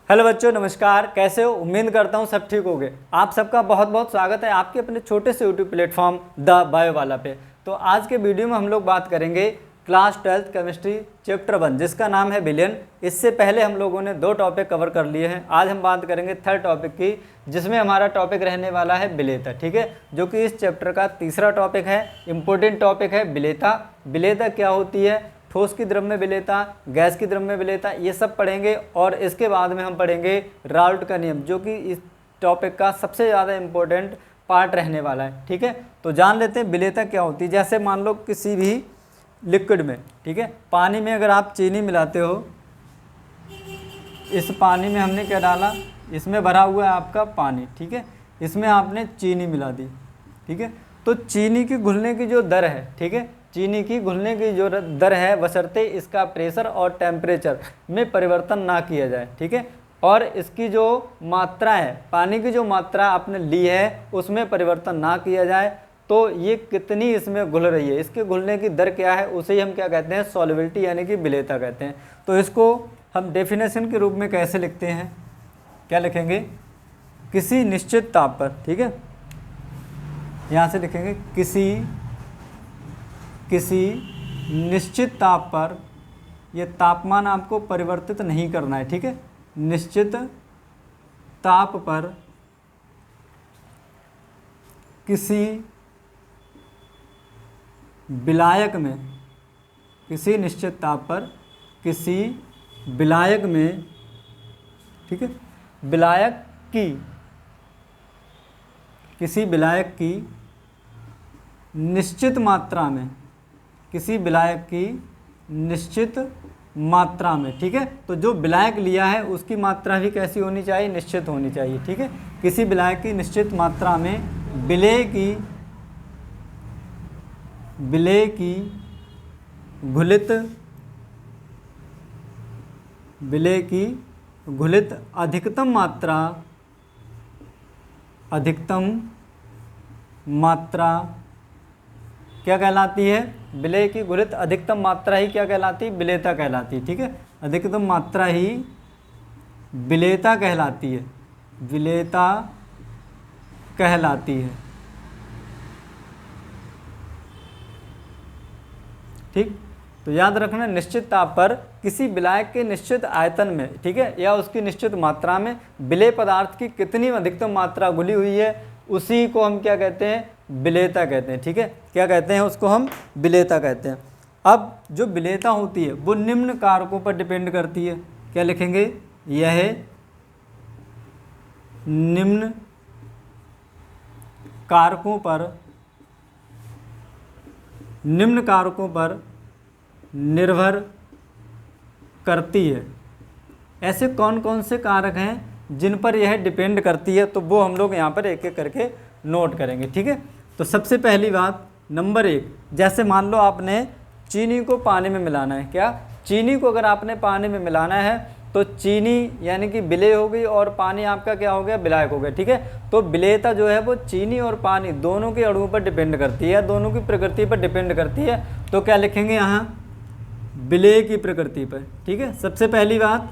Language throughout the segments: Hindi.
हेलो बच्चों, नमस्कार। कैसे हो? उम्मीद करता हूँ सब ठीक होगे। आप सबका बहुत बहुत स्वागत है आपके अपने छोटे से यूट्यूब प्लेटफॉर्म द बायो वाला पे। तो आज के वीडियो में हम लोग बात करेंगे क्लास 12th केमिस्ट्री चैप्टर 1 जिसका नाम है विलेन। इससे पहले हम लोगों ने 2 टॉपिक कवर कर लिए हैं। आज हम बात करेंगे थर्ड टॉपिक की, जिसमें हमारा टॉपिक रहने वाला है विलेयता। ठीक है, जो कि इस चैप्टर का तीसरा टॉपिक है। इंपॉर्टेंट टॉपिक है विलेयता। विलेयता क्या होती है, ठोस की द्रव्य विलेयता, गैस की द्रव्य विलेयता, ये सब पढ़ेंगे। और इसके बाद में हम पढ़ेंगे राउल्ट का नियम, जो कि इस टॉपिक का सबसे ज़्यादा इम्पोर्टेंट पार्ट रहने वाला है। ठीक है, तो जान लेते हैं विलेयता क्या होती है। जैसे मान लो किसी भी लिक्विड में, ठीक है, पानी में अगर आप चीनी मिलाते हो, इस पानी में हमने क्या डाला, इसमें भरा हुआ है आपका पानी। ठीक है, इसमें आपने चीनी मिला दी। ठीक है, तो चीनी की घुलने की जो दर है, ठीक है, चीनी की घुलने की जो दर है, बशर्ते इसका प्रेशर और टेम्परेचर में परिवर्तन ना किया जाए। ठीक है, और इसकी जो मात्रा है, पानी की जो मात्रा आपने ली है, उसमें परिवर्तन ना किया जाए, तो ये कितनी इसमें घुल रही है, इसके घुलने की दर क्या है, उसे ही हम क्या कहते हैं, सॉल्युबिलिटी यानी कि विलेयता कहते हैं। तो इसको हम डेफिनेशन के रूप में कैसे लिखते हैं, क्या लिखेंगे, किसी निश्चित ताप पर, ठीक है, यहाँ से लिखेंगे किसी निश्चित ताप पर, यह तापमान आपको परिवर्तित नहीं करना है। ठीक है, निश्चित ताप पर किसी विलायक में, किसी निश्चित ताप पर किसी विलायक में, ठीक है, विलायक की, किसी विलायक की निश्चित मात्रा में, किसी विलायक की निश्चित मात्रा में, ठीक है, तो जो विलायक लिया है उसकी मात्रा भी कैसी होनी चाहिए, निश्चित होनी चाहिए। ठीक है, किसी विलायक की निश्चित मात्रा में विलेय की घुलित अधिकतम मात्रा क्या कहलाती है, विलेय की घुलित अधिकतम मात्रा ही क्या कहलाती है, विलेयता कहलाती है। ठीक है, अधिकतम मात्रा ही विलेयता कहलाती है, विलेयता कहलाती है। ठीक, तो याद रखना, निश्चित ताप पर किसी विलायक के निश्चित आयतन में, ठीक है, या उसकी निश्चित मात्रा में विलेय पदार्थ की कितनी अधिकतम मात्रा घुली हुई है, उसी को हम क्या कहते हैं, विलेयता कहते हैं। ठीक है, क्या कहते हैं, उसको हम विलेयता कहते हैं। अब जो विलेयता होती है वो निम्न कारकों पर डिपेंड करती है। क्या लिखेंगे, यह निम्न कारकों पर निर्भर करती है। ऐसे कौन कौन से कारक हैं जिन पर यह डिपेंड करती है, तो वो हम लोग यहाँ पर एक एक करके नोट करेंगे। ठीक है, तो सबसे पहली बात, नंबर 1, जैसे मान लो आपने चीनी को पानी में मिलाना है। क्या, चीनी को अगर आपने पानी में मिलाना है तो चीनी यानी कि विलेय हो गई और पानी आपका क्या हो गया, विलायक हो गया। ठीक है, तो विलेयता जो है वो चीनी और पानी दोनों के अणुओं पर डिपेंड करती है, दोनों की प्रकृति पर डिपेंड करती है। तो क्या लिखेंगे यहाँ, विलेय की प्रकृति पर। ठीक है, सबसे पहली बात,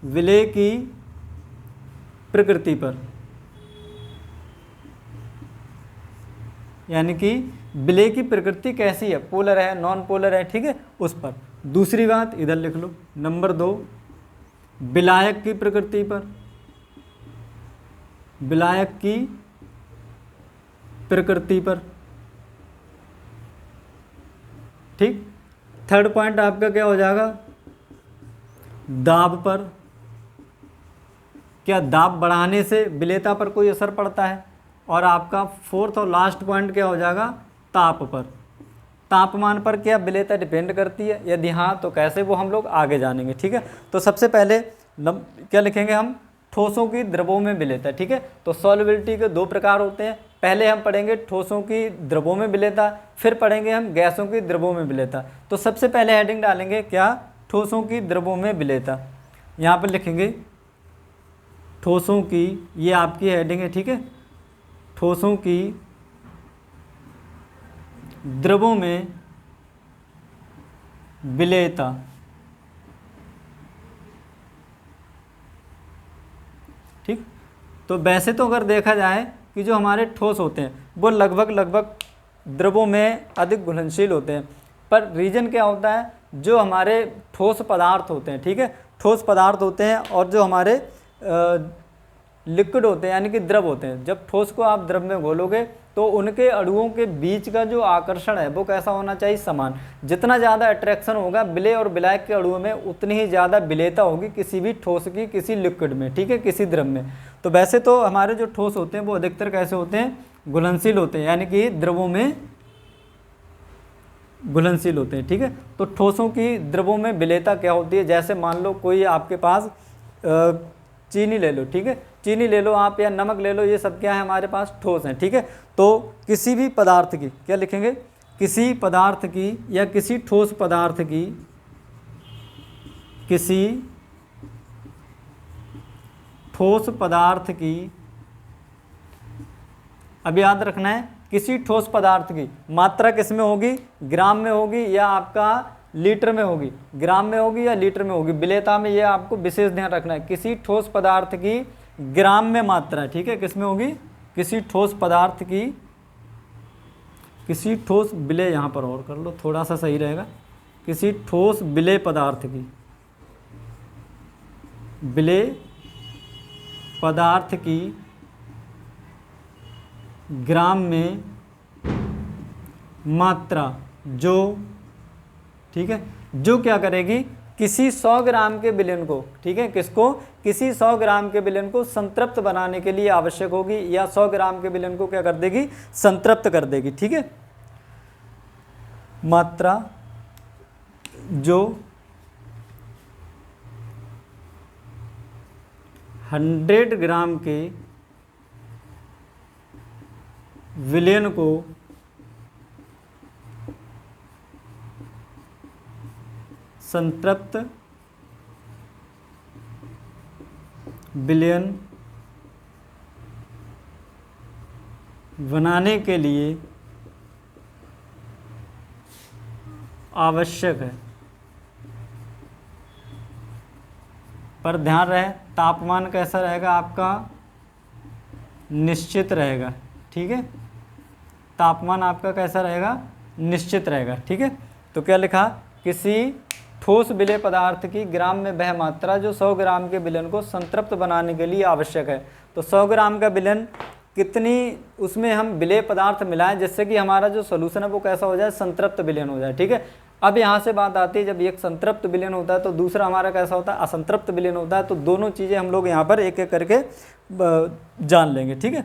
विलेय की प्रकृति पर, यानी कि विलेय की प्रकृति कैसी है, पोलर है, नॉन पोलर है, ठीक है, उस पर। दूसरी बात इधर लिख लो, नंबर 2, विलायक की प्रकृति पर, विलायक की प्रकृति पर। ठीक, थर्ड पॉइंट आपका क्या हो जाएगा, दाब पर। क्या दाब बढ़ाने से विलेयता पर कोई असर पड़ता है। और आपका फोर्थ और लास्ट पॉइंट क्या हो जाएगा, ताप पर। तापमान पर क्या विलेयता डिपेंड करती है, यदि हाँ तो कैसे, वो हम लोग आगे जानेंगे। ठीक है, तो सबसे पहले क्या लिखेंगे हम, ठोसों की द्रवों में विलेयता। ठीक है, तो सॉल्युबिलिटी के 2 प्रकार होते हैं। पहले हम पढ़ेंगे ठोसों की द्रवों में विलेयता, फिर पढ़ेंगे हम गैसों की द्रवों में विलेयता। तो सबसे पहले हेडिंग डालेंगे क्या, ठोसों की द्रवों में विलेयता। यहाँ पर लिखेंगे ठोसों की, ये आपकी हेडिंग है। ठीक है, ठोसों की द्रवों में विलेयता। ठीक। तो वैसे तो अगर देखा जाए कि जो हमारे ठोस होते हैं वो लगभग द्रवों में अधिक घुलनशील होते हैं, पर रीजन क्या होता है, जो हमारे ठोस पदार्थ होते हैं, ठीक है, ठोस पदार्थ होते हैं और जो हमारे लिक्विड होते हैं यानी कि द्रव होते हैं, जब ठोस को आप द्रव में घोलोगे तो उनके अणुओं के बीच का जो आकर्षण है वो कैसा होना चाहिए, समान। जितना ज़्यादा अट्रैक्शन होगा विलेय और विलायक के अणुओं में, उतनी ही ज़्यादा विलेयता होगी किसी भी ठोस की किसी लिक्विड में, ठीक है, किसी द्रव में। तो वैसे तो हमारे जो ठोस होते हैं वो अधिकतर कैसे होते हैं, घुलनशील होते हैं, यानी कि द्रवों में घुलनशील होते हैं, ठीक है। तो ठोसों की द्रवों में विलेयता क्या होती है, जैसे मान लो कोई आपके पास चीनी ले लो, ठीक है, चीनी ले लो आप या नमक ले लो, ये सब क्या है हमारे पास ठोस हैं, ठीक है। तो किसी भी पदार्थ की क्या लिखेंगे, किसी पदार्थ की या किसी ठोस पदार्थ की, किसी ठोस पदार्थ की, अब याद रखना है किसी ठोस पदार्थ की मात्रा किस में होगी, ग्राम में होगी या आपका लीटर में होगी, ग्राम में होगी या लीटर में होगी, विलेयता में, ये आपको विशेष ध्यान रखना है। किसी ठोस पदार्थ की ग्राम में मात्रा, ठीक है, किस में होगी, किसी ठोस पदार्थ की, किसी ठोस विलेय, यहाँ पर और कर लो थोड़ा सा सही रहेगा, किसी ठोस विलेय पदार्थ की, विलेय पदार्थ की ग्राम में मात्रा, जो, ठीक है, जो क्या करेगी, किसी 100 ग्राम के विलयन को, ठीक है, किसको, किसी 100 ग्राम के विलयन को संतृप्त बनाने के लिए आवश्यक होगी, या 100 ग्राम के विलयन को क्या कर देगी, संतृप्त कर देगी, ठीक है। मात्रा जो 100 ग्राम के विलयन को संतृप्त विलयन बनाने के लिए आवश्यक है। पर ध्यान रहे तापमान कैसा रहेगा आपका, निश्चित रहेगा, ठीक है, तापमान आपका कैसा रहेगा, निश्चित रहेगा, ठीक है। तो क्या लिखा, किसी ठोस विलेय पदार्थ की ग्राम में वह मात्रा जो 100 ग्राम के विलयन को संतृप्त बनाने के लिए आवश्यक है। तो 100 ग्राम का विलयन कितनी उसमें हम विलेय पदार्थ मिलाएं जिससे कि हमारा जो सोल्यूशन है वो कैसा हो जाए, संतृप्त विलयन हो जाए, ठीक है। अब यहाँ से बात आती है, जब एक संतृप्त विलयन होता है तो दूसरा हमारा कैसा होता है, असंतृप्त विलयन होता है। तो दोनों चीज़ें हम लोग यहाँ पर एक एक करके जान लेंगे, ठीक है।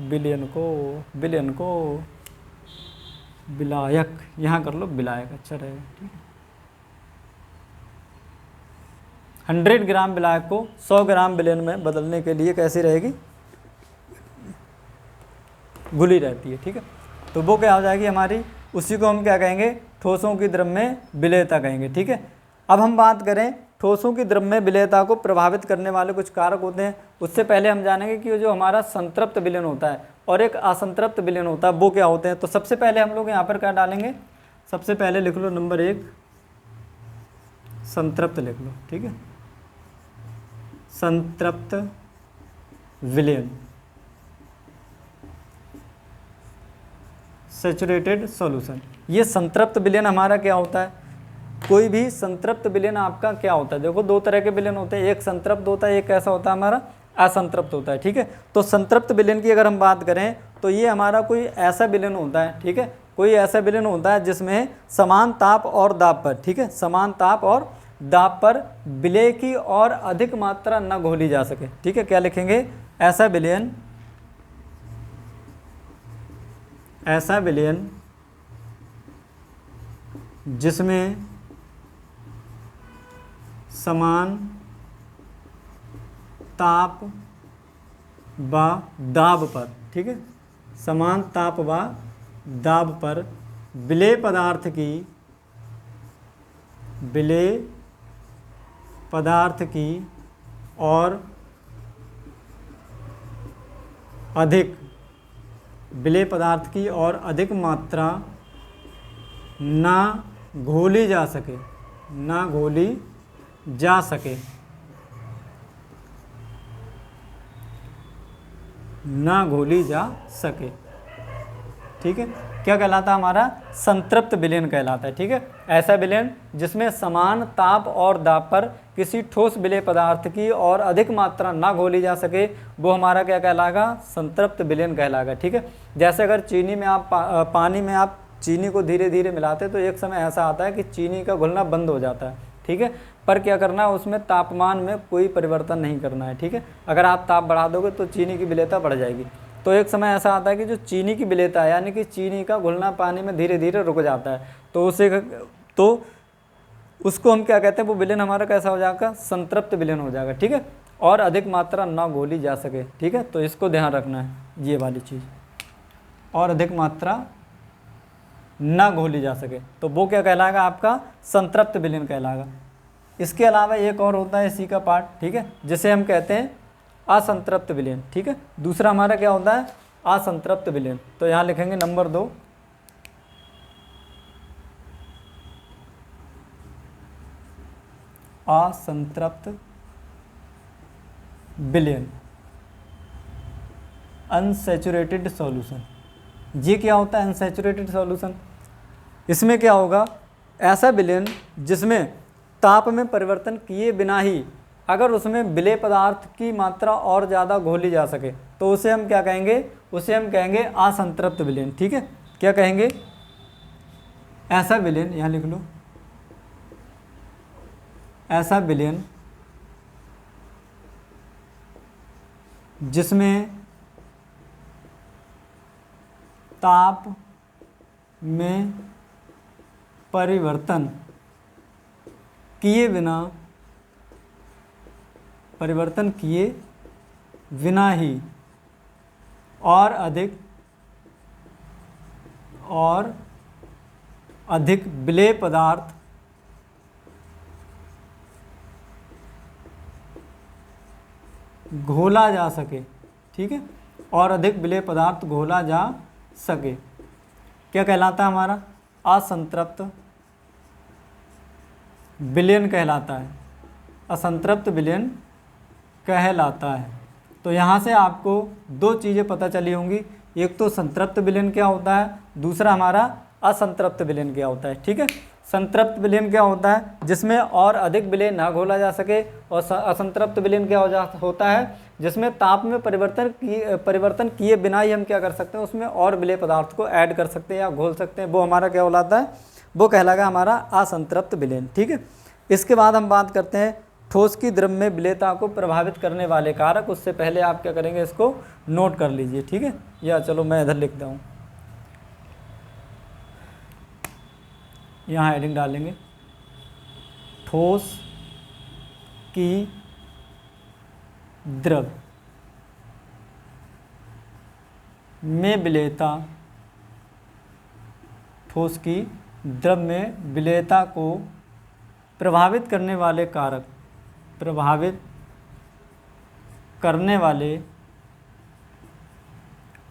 विलयन को विलायक, यहाँ कर लो विलायक, अच्छा रहेगा, ठीक है। 100 ग्राम विलायक को 100 ग्राम विलयन में बदलने के लिए कैसी रहेगी, घुली रहती है, ठीक है। तो वो क्या हो जाएगी हमारी, उसी को हम क्या कहेंगे, ठोसों की द्रव में विलेयता कहेंगे, ठीक है। अब हम बात करें ठोसों की द्रव में विलेयता को प्रभावित करने वाले कुछ कारक होते हैं। उससे पहले हम जानेंगे कि जो हमारा संतृप्त विलयन होता है और एक असंतृप्त विलयन होता है वो क्या होते हैं। तो सबसे पहले हम लोग यहाँ पर क्या डालेंगे, सबसे पहले लिख लो नंबर 1 संतृप्त लिख लो, ठीक है, संतृप्त विलयन, सैचुरेटेड सॉल्यूशन। ये संतृप्त विलयन हमारा क्या होता है, कोई भी संतृप्त विलयन आपका क्या होता है, देखो दो तरह के विलयन होते हैं, एक संतृप्त होता है, एक कैसा होता है हमारा असंतृप्त होता है, ठीक है। तो संतृप्त विलयन की अगर हम बात करें तो ये हमारा कोई ऐसा विलयन होता है, ठीक है, कोई ऐसा विलयन होता है जिसमें समान ताप और दाब पर, ठीक है, समान ताप और दाब पर विलेय की और अधिक मात्रा न घोली जा सके, ठीक है। क्या लिखेंगे, ऐसा विलयन, ऐसा विलयन जिसमें समान ताप व दाब पर, ठीक है, समान ताप व दाब पर विलेय पदार्थ की, विलेय पदार्थ की और अधिक, विलेय पदार्थ की और अधिक मात्रा ना घोली जा सके, ना घोली जा सके, ना घोली जा सके। ठीक है, क्या कहलाता है हमारा? संतृप्त विलयन कहलाता है। ठीक है, ऐसा विलयन जिसमें समान ताप और दाब पर किसी ठोस विलेय पदार्थ की और अधिक मात्रा ना घोली जा सके, वो हमारा क्या कहलाएगा? संतृप्त विलयन कहलाएगा। ठीक है, जैसे अगर चीनी में आप पानी में आप चीनी को धीरे धीरे मिलाते तो एक समय ऐसा आता है कि चीनी का घुलना बंद हो जाता है। ठीक है, पर क्या करना है? उसमें तापमान में कोई परिवर्तन नहीं करना है। ठीक है, अगर आप ताप बढ़ा दोगे तो चीनी की विलेयता बढ़ जाएगी। तो एक समय ऐसा आता है कि जो चीनी की विलेयता है, यानी कि चीनी का घुलना पानी में धीरे धीरे रुक जाता है, तो उसको हम क्या कहते हैं? वो विलयन हमारा कैसा हो जाएगा? संतृप्त विलयन हो जाएगा। ठीक है, और अधिक मात्रा ना घोली जा सके। ठीक है, तो इसको ध्यान रखना है, ये वाली चीज़, और अधिक मात्रा ना घोली जा सके, तो वो क्या कहलाएगा? आपका संतृप्त विलयन कहलाएगा। इसके अलावा एक और होता है इसी का पार्ट, ठीक है, जिसे हम कहते हैं असंतृप्त विलयन। ठीक है, दूसरा हमारा क्या होता है? असंतृप्त विलयन। तो यहाँ लिखेंगे नंबर 2, असंतृप्त विलयन, अनसैचुरेटेड सॉल्यूशन। ये क्या होता है? Unsaturated solution. इसमें क्या होगा? ऐसा विलयन जिसमें ताप में परिवर्तन किए बिना ही अगर उसमें विलेय पदार्थ की मात्रा और ज़्यादा घोली जा सके, तो उसे हम क्या कहेंगे? उसे हम कहेंगे असंतृप्त विलयन। ठीक है, क्या कहेंगे? ऐसा विलयन, यहाँ लिख लो, ऐसा विलयन जिसमें ताप में परिवर्तन किए बिना ही और अधिक विलेय पदार्थ घोला जा सके। ठीक है, और अधिक विलेय पदार्थ घोला जा सके, क्या कहलाता है हमारा? असंतृप्त विलयन कहलाता है। असंतृप्त विलयन कहलाता है। तो यहाँ से आपको दो चीज़ें पता चली होंगी, एक तो संतृप्त विलयन क्या होता है, दूसरा हमारा असंतृप्त विलयन क्या होता है। ठीक है, संतृप्त विलयन क्या होता है? जिसमें और अधिक विलेय ना घोला जा सके, और असंतृप्त विलयन क्या होता है? जिसमें ताप में परिवर्तन किए बिना ही हम क्या कर सकते हैं? उसमें और विलेय पदार्थ को ऐड कर सकते हैं या घोल सकते हैं, वो हमारा क्या कहलाता है? वो कहलाएगा हमारा असंतृप्त विलयन। ठीक है, इसके बाद हम बात करते हैं ठोस की द्रव्य में विलेयता को प्रभावित करने वाले कारक। उससे पहले आप क्या करेंगे? इसको नोट कर लीजिए। ठीक है, या चलो मैं इधर लिखता हूँ, यहाँ हेडिंग डालेंगे, ठोस की द्रव्य में विलेयता, ठोस की द्रव्य में विलेयता को प्रभावित करने वाले कारक, प्रभावित करने वाले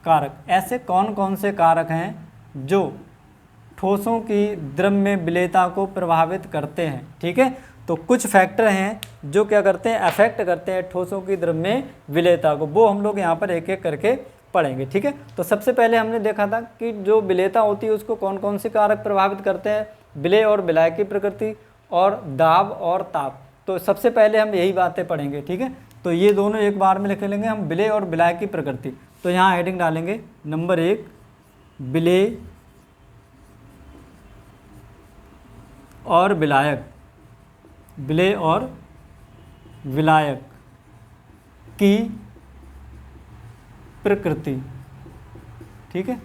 कारक। ऐसे कौन कौन से कारक हैं जो ठोसों की द्रव्य में विलेयता को प्रभावित करते हैं? ठीक है, तो कुछ फैक्टर हैं जो क्या करते हैं? अफेक्ट करते हैं ठोसों की द्रव्य में विलेयता को, वो हम लोग यहाँ पर एक एक करके पढ़ेंगे। ठीक है, तो सबसे पहले हमने देखा था कि जो विलेयता होती है उसको कौन कौन से कारक प्रभावित करते हैं? विलेय और विलायक की प्रकृति और दाब और ताप। तो सबसे पहले हम यही बातें पढ़ेंगे। ठीक है, तो ये दोनों एक बार में लिख लेंगे हम, विलेय और विलायक की प्रकृति। तो यहाँ हेडिंग डालेंगे नंबर 1, विलेय और विलायक, विलेय और विलायक की प्रकृति। ठीक है,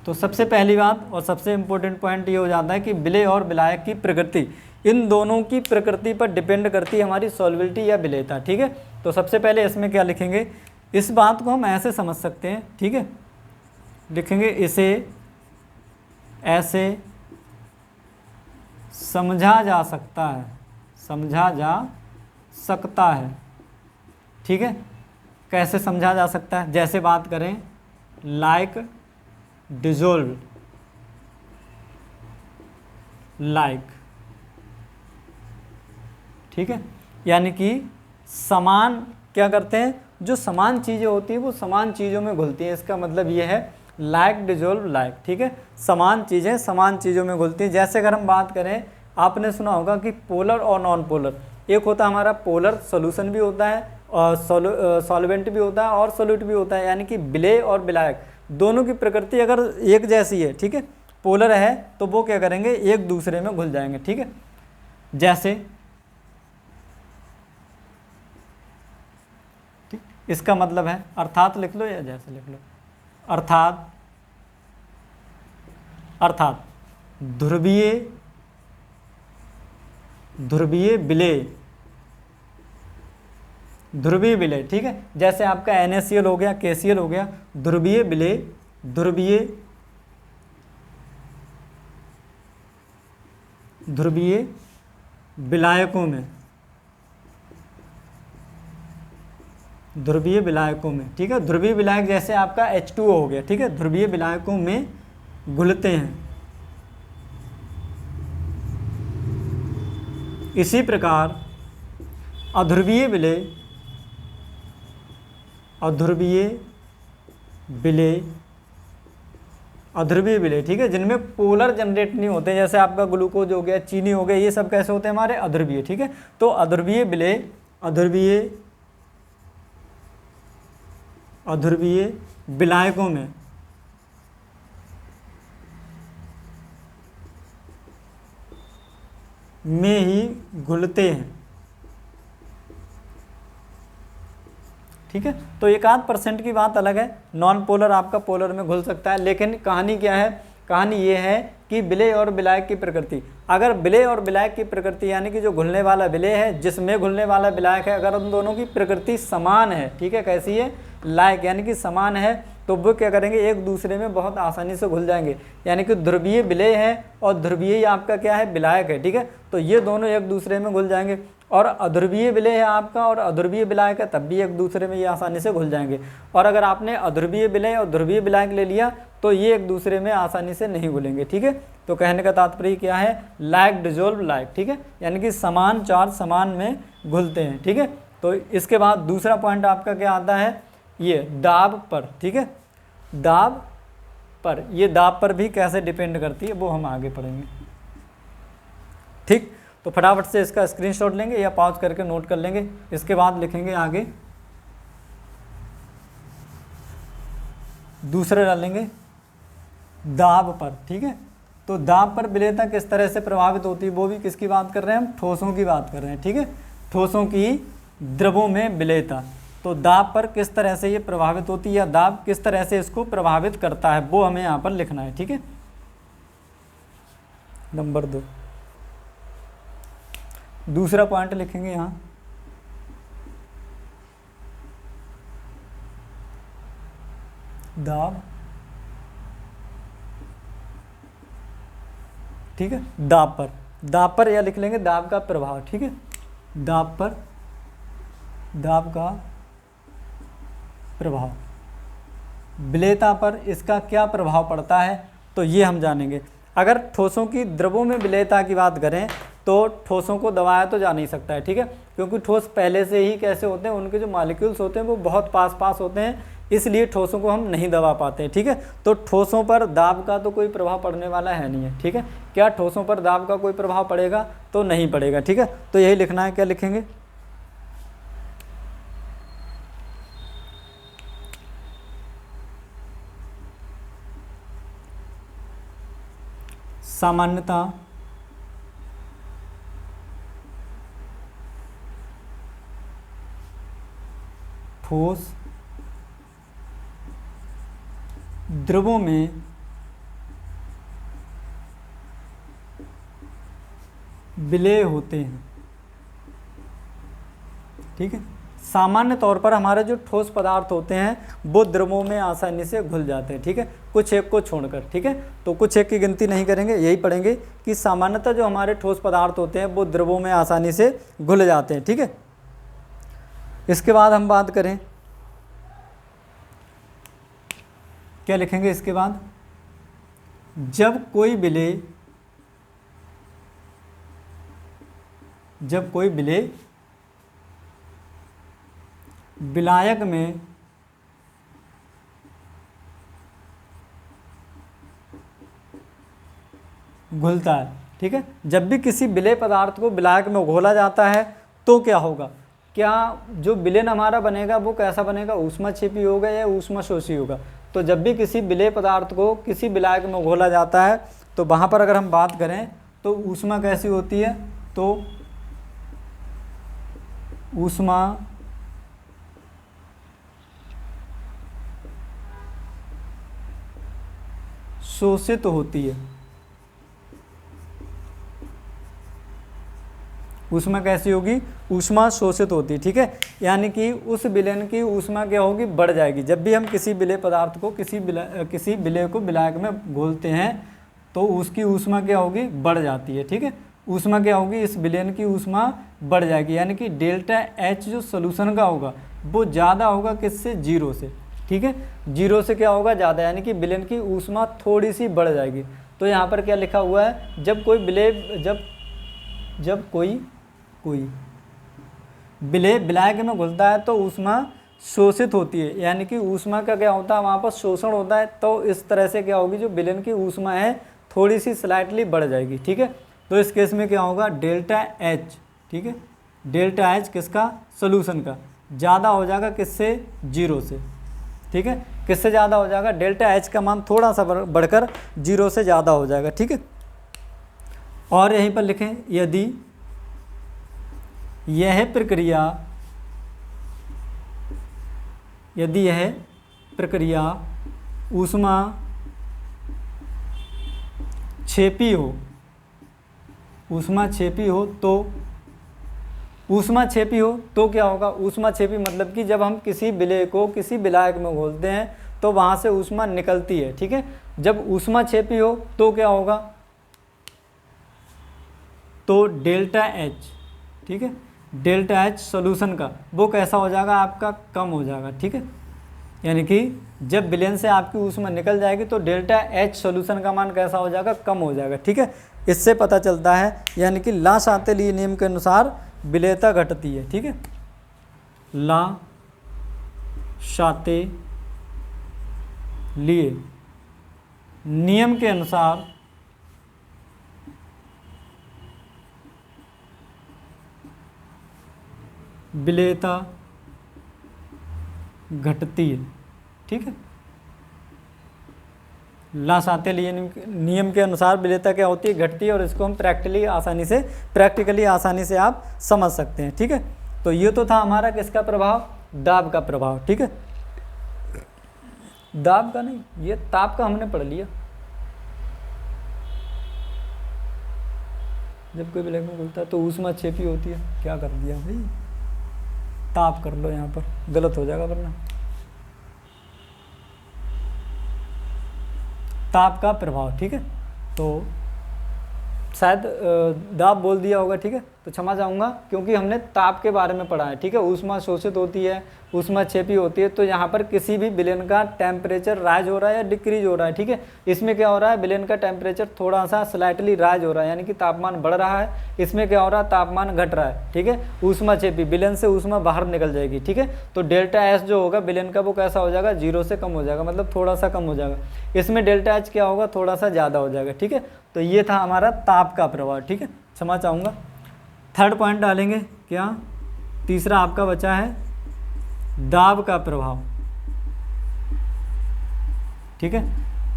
तो सबसे पहली बात और सबसे इम्पोर्टेंट पॉइंट ये हो जाता है कि विलेय और विलायक की प्रकृति, इन दोनों की प्रकृति पर डिपेंड करती है हमारी सॉल्युबिलिटी या विलेयता। ठीक है, तो सबसे पहले इसमें क्या लिखेंगे? इस बात को हम ऐसे समझ सकते हैं। ठीक है, लिखेंगे इसे ऐसे समझा जा सकता है, समझा जा सकता है। ठीक है, कैसे समझा जा सकता है? जैसे बात करें लाइक डिजोल्व, लाइक, ठीक है, यानी कि समान क्या करते हैं? जो समान चीज़ें होती हैं वो समान चीज़ों में घुलती हैं। इसका मतलब ये है लाइक डिजोल्व लाइक, ठीक है, समान चीज़ें समान चीज़ों में घुलती हैं। जैसे अगर हम बात करें, आपने सुना होगा कि पोलर और नॉन पोलर, एक होता है हमारा पोलर सॉल्यूशन भी होता है और सॉल्वेंट भी होता है और सोल्यूट भी होता है, यानी कि विलेय और विलायक दोनों की प्रकृति अगर एक जैसी है, ठीक है, पोलर है तो वो क्या करेंगे, एक दूसरे में घुल जाएंगे, ठीक है। जैसे ठीक, इसका मतलब है अर्थात लिख लो या जैसे लिख लो, अर्थात अर्थात ध्रुवीय ध्रुवीय विलेय, ध्रुवीय विलेय, ठीक है। जैसे आपका NaCl हो गया, KCl हो गया, ध्रुवीय विलेय, ध्रुवीय विलायकों में, ध्रुवीय विलायकों में, ठीक है। ध्रुवीय विलायक जैसे आपका H2O हो गया, ठीक है, ध्रुवीय विलायकों में घुलते हैं। इसी प्रकार अध्रुवीय विलेय, अध्रुवीय विलेय, अध्रुवीय विलेय, ठीक है, जिनमें पोलर जनरेट नहीं होते, जैसे आपका ग्लूकोज हो गया, चीनी हो गया, ये सब कैसे होते हैं हमारे अध्रुवीय, ठीक है। तो अध्रुवीय विलेय, अध्रुवीय विलायकों में ही घुलते हैं, ठीक है। तो 1-8% की बात अलग है, नॉन पोलर आपका पोलर में घुल सकता है, लेकिन कहानी क्या है, कहानी ये है कि विलेय और विलायक की प्रकृति, अगर विलेय और विलायक की प्रकृति यानी कि जो घुलने वाला विलेय है जिसमें घुलने वाला विलायक है, अगर उन दोनों की प्रकृति समान है, ठीक है, कैसी है, लायक यानी कि समान है, तो वो क्या करेंगे, एक दूसरे में बहुत आसानी से घुल जाएंगे। यानी कि ध्रुवीय विलेय है और ध्रुवीय आपका क्या है, विलायक है, ठीक है, तो ये दोनों एक दूसरे में घुल जाएंगे। और अध्रुवीय विलेय है आपका और अध्रुवीय विलायक है, तब भी एक दूसरे में ये आसानी से घुल जाएंगे। और अगर आपने अध्रुवीय विलेय और ध्रुवीय विलायक ले लिया तो ये एक दूसरे में आसानी से नहीं घुलेंगे, ठीक है। तो कहने का तात्पर्य क्या है, लाइक डिजोल्व लाइक, ठीक है, यानी कि समान चार्ज समान में घुलते हैं, ठीक है। तो इसके बाद दूसरा पॉइंट आपका क्या आता है, ये दाब पर, ठीक है, दाब पर, ये दाब पर भी कैसे डिपेंड करती है वो हम आगे पढ़ेंगे, ठीक। तो फटाफट से इसका स्क्रीनशॉट लेंगे या पॉज करके नोट कर लेंगे, इसके बाद लिखेंगे आगे, दूसरा डालेंगे दाब पर, ठीक है। तो दाब पर विलेयता किस तरह से प्रभावित होती है, वो भी किसकी बात कर रहे हैं हम, ठोसों की बात कर रहे हैं, ठीक है, ठोसों की द्रवों में विलेयता। तो दाब पर किस तरह से ये प्रभावित होती है या दाब किस तरह से इसको प्रभावित करता है वो हमें यहाँ पर लिखना है, ठीक है। नंबर 2 दूसरा पॉइंट लिखेंगे यहाँ, दाब, ठीक है, दाब पर या लिख लेंगे दाब का प्रभाव, ठीक है, दाब पर, दाब का प्रभाव, विलेयता पर इसका क्या प्रभाव पड़ता है तो ये हम जानेंगे। अगर ठोसों की द्रवों में विलेयता की बात करें तो ठोसों को दबाया तो जा नहीं सकता है, ठीक है, क्योंकि ठोस पहले से ही कैसे होते हैं, उनके जो मॉलिक्यूल्स होते हैं वो बहुत पास होते हैं, इसलिए ठोसों को हम नहीं दबा पाते हैं, ठीक है। तो ठोसों पर दाब का तो कोई प्रभाव पड़ने वाला है नहीं है, ठीक है। क्या ठोसों पर दाब का कोई प्रभाव पड़ेगा तो नहीं पड़ेगा, ठीक है। तो यही लिखना है, क्या लिखेंगे, सामान्यतः ठोस द्रवों में विलेय होते हैं, ठीक है। सामान्य तौर पर हमारे जो ठोस पदार्थ होते हैं वो द्रवों में आसानी से घुल जाते हैं, ठीक है, कुछ एक को छोड़कर, ठीक है। तो कुछ एक की गिनती नहीं करेंगे, यही पढ़ेंगे कि सामान्यतः जो हमारे ठोस पदार्थ होते हैं वो द्रवों में आसानी से घुल जाते हैं, ठीक है। इसके बाद हम बात करें, क्या लिखेंगे इसके बाद, जब कोई विलेय विलायक में घुलता है। ठीक है, जब भी किसी विलेय पदार्थ को विलायक में घोला जाता है तो क्या होगा, क्या जो विलेन हमारा बनेगा वो कैसा बनेगा, ऊष्माक्षेपी होगा या ऊष्माशोषी होगा। तो जब भी किसी विलेय पदार्थ को किसी विलायक में घोला जाता है तो वहाँ पर अगर हम बात करें तो ऊष्मा कैसी होती है, तो ऊष्मा शोषित होती है। ऊष्मा कैसी होगी, ऊष्मा शोषित होती है। ठीक है, यानी कि उस विलेन की ऊष्मा क्या होगी, बढ़ जाएगी। जब भी हम किसी विलेय पदार्थ को किसी विलेय को विलायक में घोलते हैं तो उसकी ऊष्मा क्या होगी, बढ़ जाती है। ठीक है, ऊष्मा क्या होगी, इस विलेन की ऊष्मा बढ़ जाएगी, यानी कि डेल्टा एच जो सोल्यूशन का होगा वो ज़्यादा होगा किससे, जीरो से। ठीक है, जीरो से क्या होगा, ज़्यादा, यानी कि विलेन की ऊष्मा थोड़ी सी बढ़ जाएगी। तो यहाँ पर क्या लिखा हुआ है, जब कोई विलेय जब कोई विलेय विलायक में घुलता है तो ऊष्मा शोषित होती है, यानी कि ऊष्मा का क्या होता है, वहाँ पर शोषण होता है। तो इस तरह से क्या होगी, जो विलेन की ऊष्मा है थोड़ी सी स्लाइटली बढ़ जाएगी। ठीक है, तो इस केस में क्या होगा, डेल्टा एच। ठीक है, डेल्टा एच किसका, सोल्यूशन का, ज़्यादा हो जाएगा किससे, जीरो से। ठीक है, किससे ज़्यादा हो जाएगा, डेल्टा एच का मान थोड़ा सा बढ़कर जीरो से ज़्यादा हो जाएगा। ठीक है, और यहीं पर लिखें, यदि यह प्रक्रिया ऊष्मा क्षेपी हो, तो क्या होगा, ऊष्मा क्षेपी मतलब कि जब हम किसी विलेय को किसी विलायक में घोलते हैं तो वहाँ से ऊष्मा निकलती है। ठीक है, जब ऊष्मा क्षेपी हो तो क्या होगा, तो डेल्टा एच। ठीक है, डेल्टा एच सोल्यूशन का वो कैसा हो जाएगा, आपका कम हो जाएगा। ठीक है, यानी कि जब विलेन से आपकी ऊष्मा निकल जाएगी तो डेल्टा एच सोल्यूशन का मान कैसा हो जाएगा, कम हो जाएगा। ठीक है, इससे पता चलता है, यानी कि ला शातेली नियम के अनुसार विलेयता घटती है। ठीक है, ला शातेली नियम के अनुसार विलेयता घटती है। ठीक है, ला शातेली नियम के अनुसार विलेयता क्या होती है, घटती है, और इसको हम प्रैक्टिकली आसानी से आप समझ सकते हैं। ठीक है, तो ये तो था हमारा किसका प्रभाव, दाब का प्रभाव। ठीक है, दाब का नहीं, ये ताप का हमने पढ़ लिया। जब कोई विलेयक में घुलता है तो ऊष्मा क्षेपी होती है, क्या कर दिया भाई, ताप कर लो, यहाँ पर गलत हो जाएगा वरना। ताप का प्रभाव। ठीक है, तो शायद दाब बोल दिया होगा। ठीक है, तो क्षमा चाहूँगा क्योंकि हमने ताप के बारे में पढ़ा है। ठीक है, ऊष्मा शोषित होती है, ऊष्मा क्षेपी होती है, तो यहाँ पर किसी भी विलेन का टेम्परेचर राइज हो रहा है या डिक्रीज हो रहा है। ठीक है, इसमें क्या हो रहा है, विलेन का टेम्परेचर थोड़ा सा स्लाइटली राइज हो रहा है, यानी कि तापमान बढ़ रहा है। इसमें क्या हो रहा है, तापमान घट रहा है। ठीक है, ऊष्मा क्षेपी, विलेन से ऊष्मा बाहर निकल जाएगी। ठीक है, तो डेल्टा एच जो होगा विलेन का वो कैसा हो जाएगा, जीरो से कम हो जाएगा, मतलब थोड़ा सा कम हो जाएगा। इसमें डेल्टा एच क्या होगा, थोड़ा सा ज़्यादा हो जाएगा। ठीक है, तो ये था हमारा ताप का प्रभाव। ठीक है, क्षमा चाहूँगा। थर्ड पॉइंट डालेंगे, क्या तीसरा आपका बचा है, दाब का प्रभाव। ठीक है,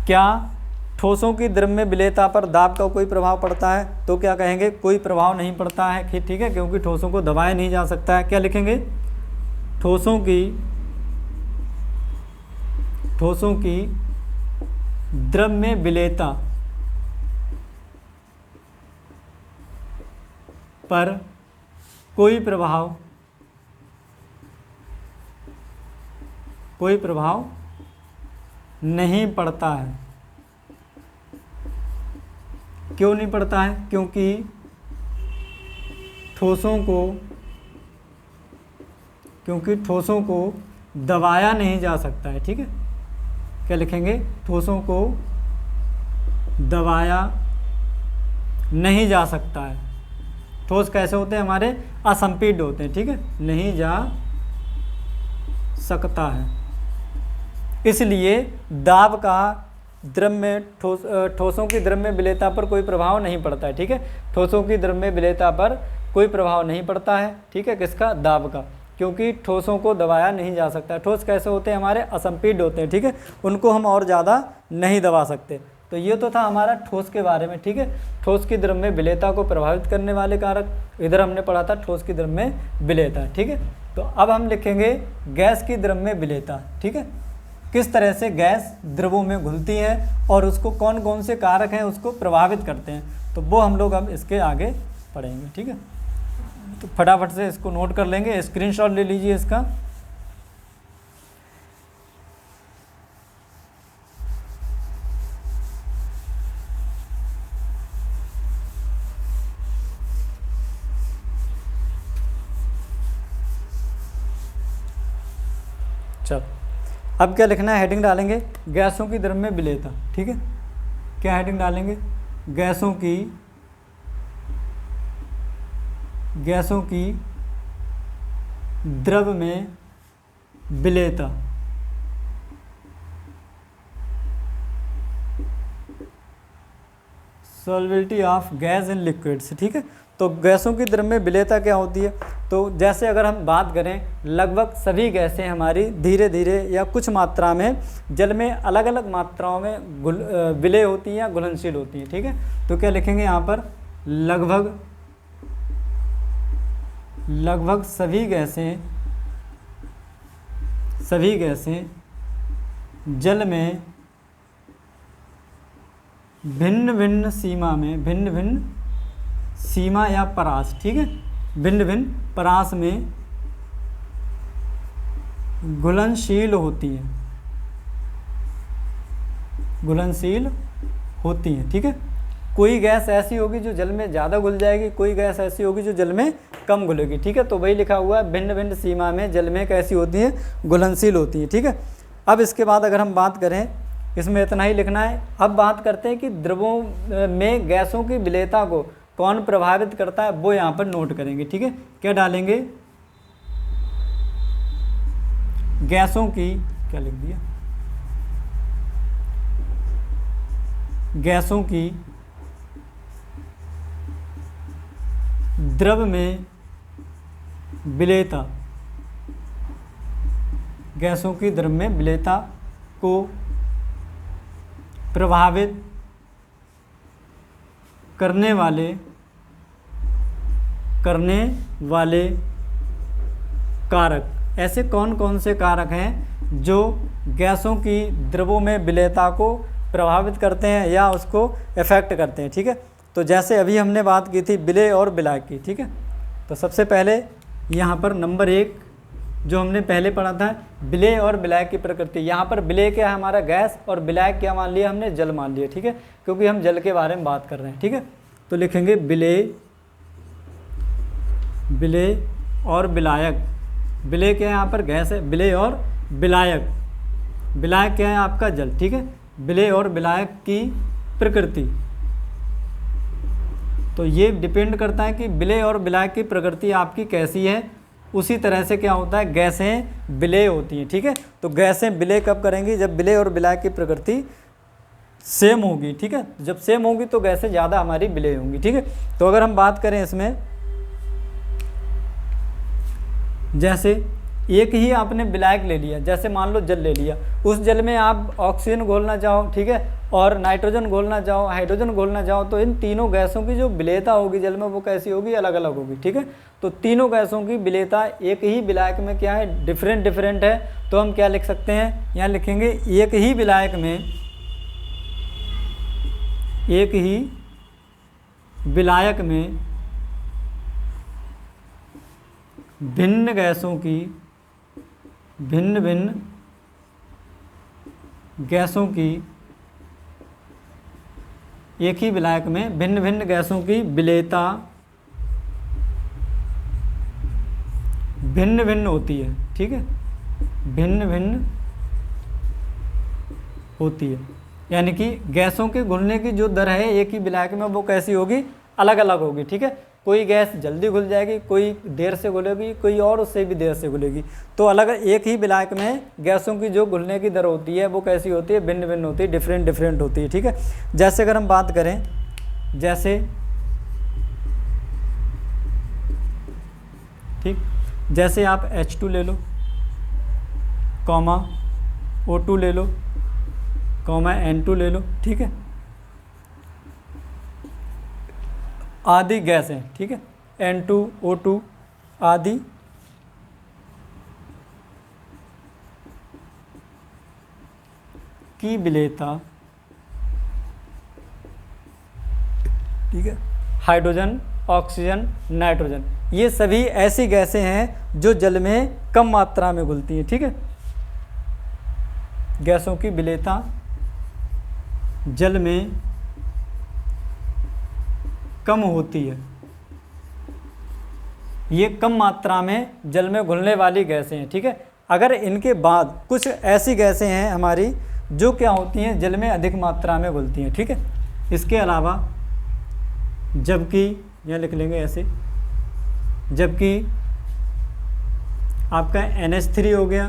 क्या ठोसों की द्रव्य विलेयता पर दाब का कोई प्रभाव पड़ता है, तो क्या कहेंगे, कोई प्रभाव नहीं पड़ता है। ठीक है, क्योंकि ठोसों को दबाया नहीं जा सकता है। क्या लिखेंगे, ठोसों की द्रव्य विलेयता पर कोई प्रभाव नहीं पड़ता है। क्यों नहीं पड़ता है, क्योंकि ठोसों को दबाया नहीं जा सकता है। ठीक है, क्या लिखेंगे, ठोसों को दबाया नहीं जा सकता है। ठोस कैसे होते हैं हमारे, असंपीड्य होते हैं। ठीक है, नहीं जा सकता है। इसलिए दाब का द्रव्य ठोसों की द्रव्य विलेयता पर कोई प्रभाव नहीं पड़ता है। ठीक है, ठोसों की द्रव्य विलेयता पर कोई प्रभाव नहीं पड़ता है। ठीक है, किसका? दाब का, क्योंकि ठोसों को दबाया नहीं जा सकता। ठोस कैसे होते हैं? हमारे असंपीड्य होते हैं। ठीक है, उनको हम और ज़्यादा नहीं दबा सकते। तो ये तो था हमारा ठोस के बारे में। ठीक है, ठोस की द्रव्य विलेयता को प्रभावित करने वाले कारक। इधर हमने पढ़ा था ठोस की द्रव्य विलेयता। ठीक है, तो अब हम लिखेंगे गैस की द्रव्य विलेयता। ठीक है, किस तरह से गैस द्रवों में घुलती है और उसको कौन कौन से कारक हैं उसको प्रभावित करते हैं, तो वो हम लोग अब इसके आगे पढ़ेंगे। ठीक है, तो फटाफट से इसको नोट कर लेंगे, स्क्रीनशॉट ले लीजिए इसका। चल, अब क्या लिखना है? हेडिंग डालेंगे गैसों की द्रव्य विलेयता। ठीक है, क्या हेडिंग डालेंगे? गैसों की द्रव्य में विलेयता। Solubility of gas in liquids. ठीक है, तो गैसों की द्रव्य विलेयता क्या होती है? तो जैसे अगर हम बात करें, लगभग सभी गैसें हमारी धीरे धीरे या कुछ मात्रा में जल में अलग अलग मात्राओं में विलेय होती हैं या घुलनशील होती हैं। ठीक है, तो क्या लिखेंगे यहाँ पर? लगभग सभी गैसें जल में भिन्न भिन्न सीमा या परास। ठीक है, भिन्न भिन्न परास में घुलनशील होती हैं। ठीक है, कोई गैस ऐसी होगी जो जल में ज़्यादा घुल जाएगी, कोई गैस ऐसी होगी जो जल में कम घुलेगी। ठीक है, तो वही लिखा हुआ है, भिन्न भिन्न सीमा में जल में कैसी होती है? घुलनशील होती है। ठीक है, अब इसके बाद अगर हम बात करें, इसमें इतना ही लिखना है। अब बात करते हैं कि द्रवों में गैसों की विलेयता को कौन प्रभावित करता है, वो यहाँ पर नोट करेंगे। ठीक है, क्या डालेंगे? गैसों की, क्या लिख दिया? गैसों की द्रव्य में विलेयता। गैसों की द्रव्य में विलेयता को प्रभावित करने वाले कारक। ऐसे कौन कौन से कारक हैं जो गैसों की द्रवों में विलेयता को प्रभावित करते हैं या उसको इफेक्ट करते हैं? ठीक है, तो जैसे अभी हमने बात की थी विलेय और विलायक की। ठीक है, तो सबसे पहले यहाँ पर नंबर 1 जो हमने पहले पढ़ा था, विलेय और विलायक की प्रकृति। यहाँ पर विलेय क्या है? हमारा गैस, और विलायक क्या मान लिया हमने? जल मान लिया। ठीक है, क्योंकि हम जल के बारे में बात कर रहे हैं। ठीक है, तो लिखेंगे विलेय और विलायक। विलेय क्या है? यहाँ पर गैस है। विलेय और विलायक क्या है? आपका जल। ठीक है, विलेय और विलायक की प्रकृति, तो ये डिपेंड करता है कि विलेय और विलायक की प्रकृति आपकी कैसी है। उसी तरह से क्या होता है? गैसें विलेय होती हैं। ठीक है, तो गैसें विलेय कब करेंगी? जब विलेय और विलायक की प्रकृति सेम होगी। ठीक है, जब सेम होगी तो गैसें ज़्यादा हमारी विलेय होंगी। ठीक है, तो अगर हम बात करें इसमें, जैसे एक ही आपने विलायक ले लिया, जैसे मान लो जल ले लिया, उस जल में आप ऑक्सीजन घोलना चाहो, ठीक है, और नाइट्रोजन घोलना चाहो, हाइड्रोजन घोलना चाहो, तो इन तीनों गैसों की जो विलेयता होगी जल में वो कैसी होगी? अलग अलग होगी। ठीक है, तो तीनों गैसों की विलेयता एक ही विलायक में क्या है? डिफरेंट है। तो हम क्या लिख सकते हैं? यहाँ लिखेंगे एक ही विलायक में भिन्न गैसों की एक ही विलायक में भिन्न भिन्न गैसों की विलेयता भिन्न भिन्न होती है। ठीक है, भिन्न भिन्न होती है, यानी कि गैसों के घुलने की जो दर है एक ही विलायक में वो कैसी होगी? अलग अलग होगी। ठीक है, कोई गैस जल्दी घुल जाएगी, कोई देर से घुलेगी, कोई और उससे भी देर से घुलेगी। तो अलग एक ही विलायक में गैसों की जो घुलने की दर होती है वो कैसी होती है, भिन्न भिन्न होती है, डिफरेंट डिफरेंट होती है। ठीक है, जैसे अगर हम बात करें, जैसे ठीक, जैसे आप H2 ले लो, कॉमा O2 ले लो, कॉमा N2 ले लो। ठीक है, आदि गैस हैं। ठीक है, N2 O2 आदि की विलेयता, ठीक है, हाइड्रोजन, ऑक्सीजन, नाइट्रोजन, ये सभी ऐसी गैसें हैं जो जल में कम मात्रा में घुलती हैं। ठीक है, गैसों की विलेयता जल में कम होती है, ये कम मात्रा में जल में घुलने वाली गैसें हैं। ठीक है, अगर इनके बाद कुछ ऐसी गैसें हैं हमारी जो क्या होती हैं, जल में अधिक मात्रा में घुलती हैं। ठीक है, इसके अलावा जबकि यह लिख लेंगे ऐसे, जबकि आपका NH3 हो गया,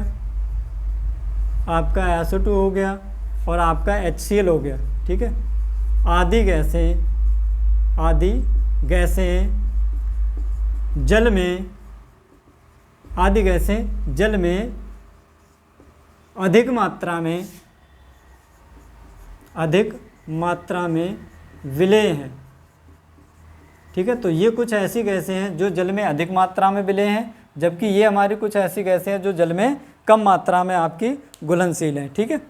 आपका SO2 हो गया और आपका HCl हो गया। ठीक है, आदि गैसें जल में, आदि गैसें जल में अधिक मात्रा में विलेय हैं। ठीक है, तो ये कुछ ऐसी गैसें हैं जो जल में अधिक मात्रा में विलेय हैं, जबकि ये हमारी कुछ ऐसी गैसें हैं जो जल में कम मात्रा में आपकी घुलनशील हैं। ठीक है,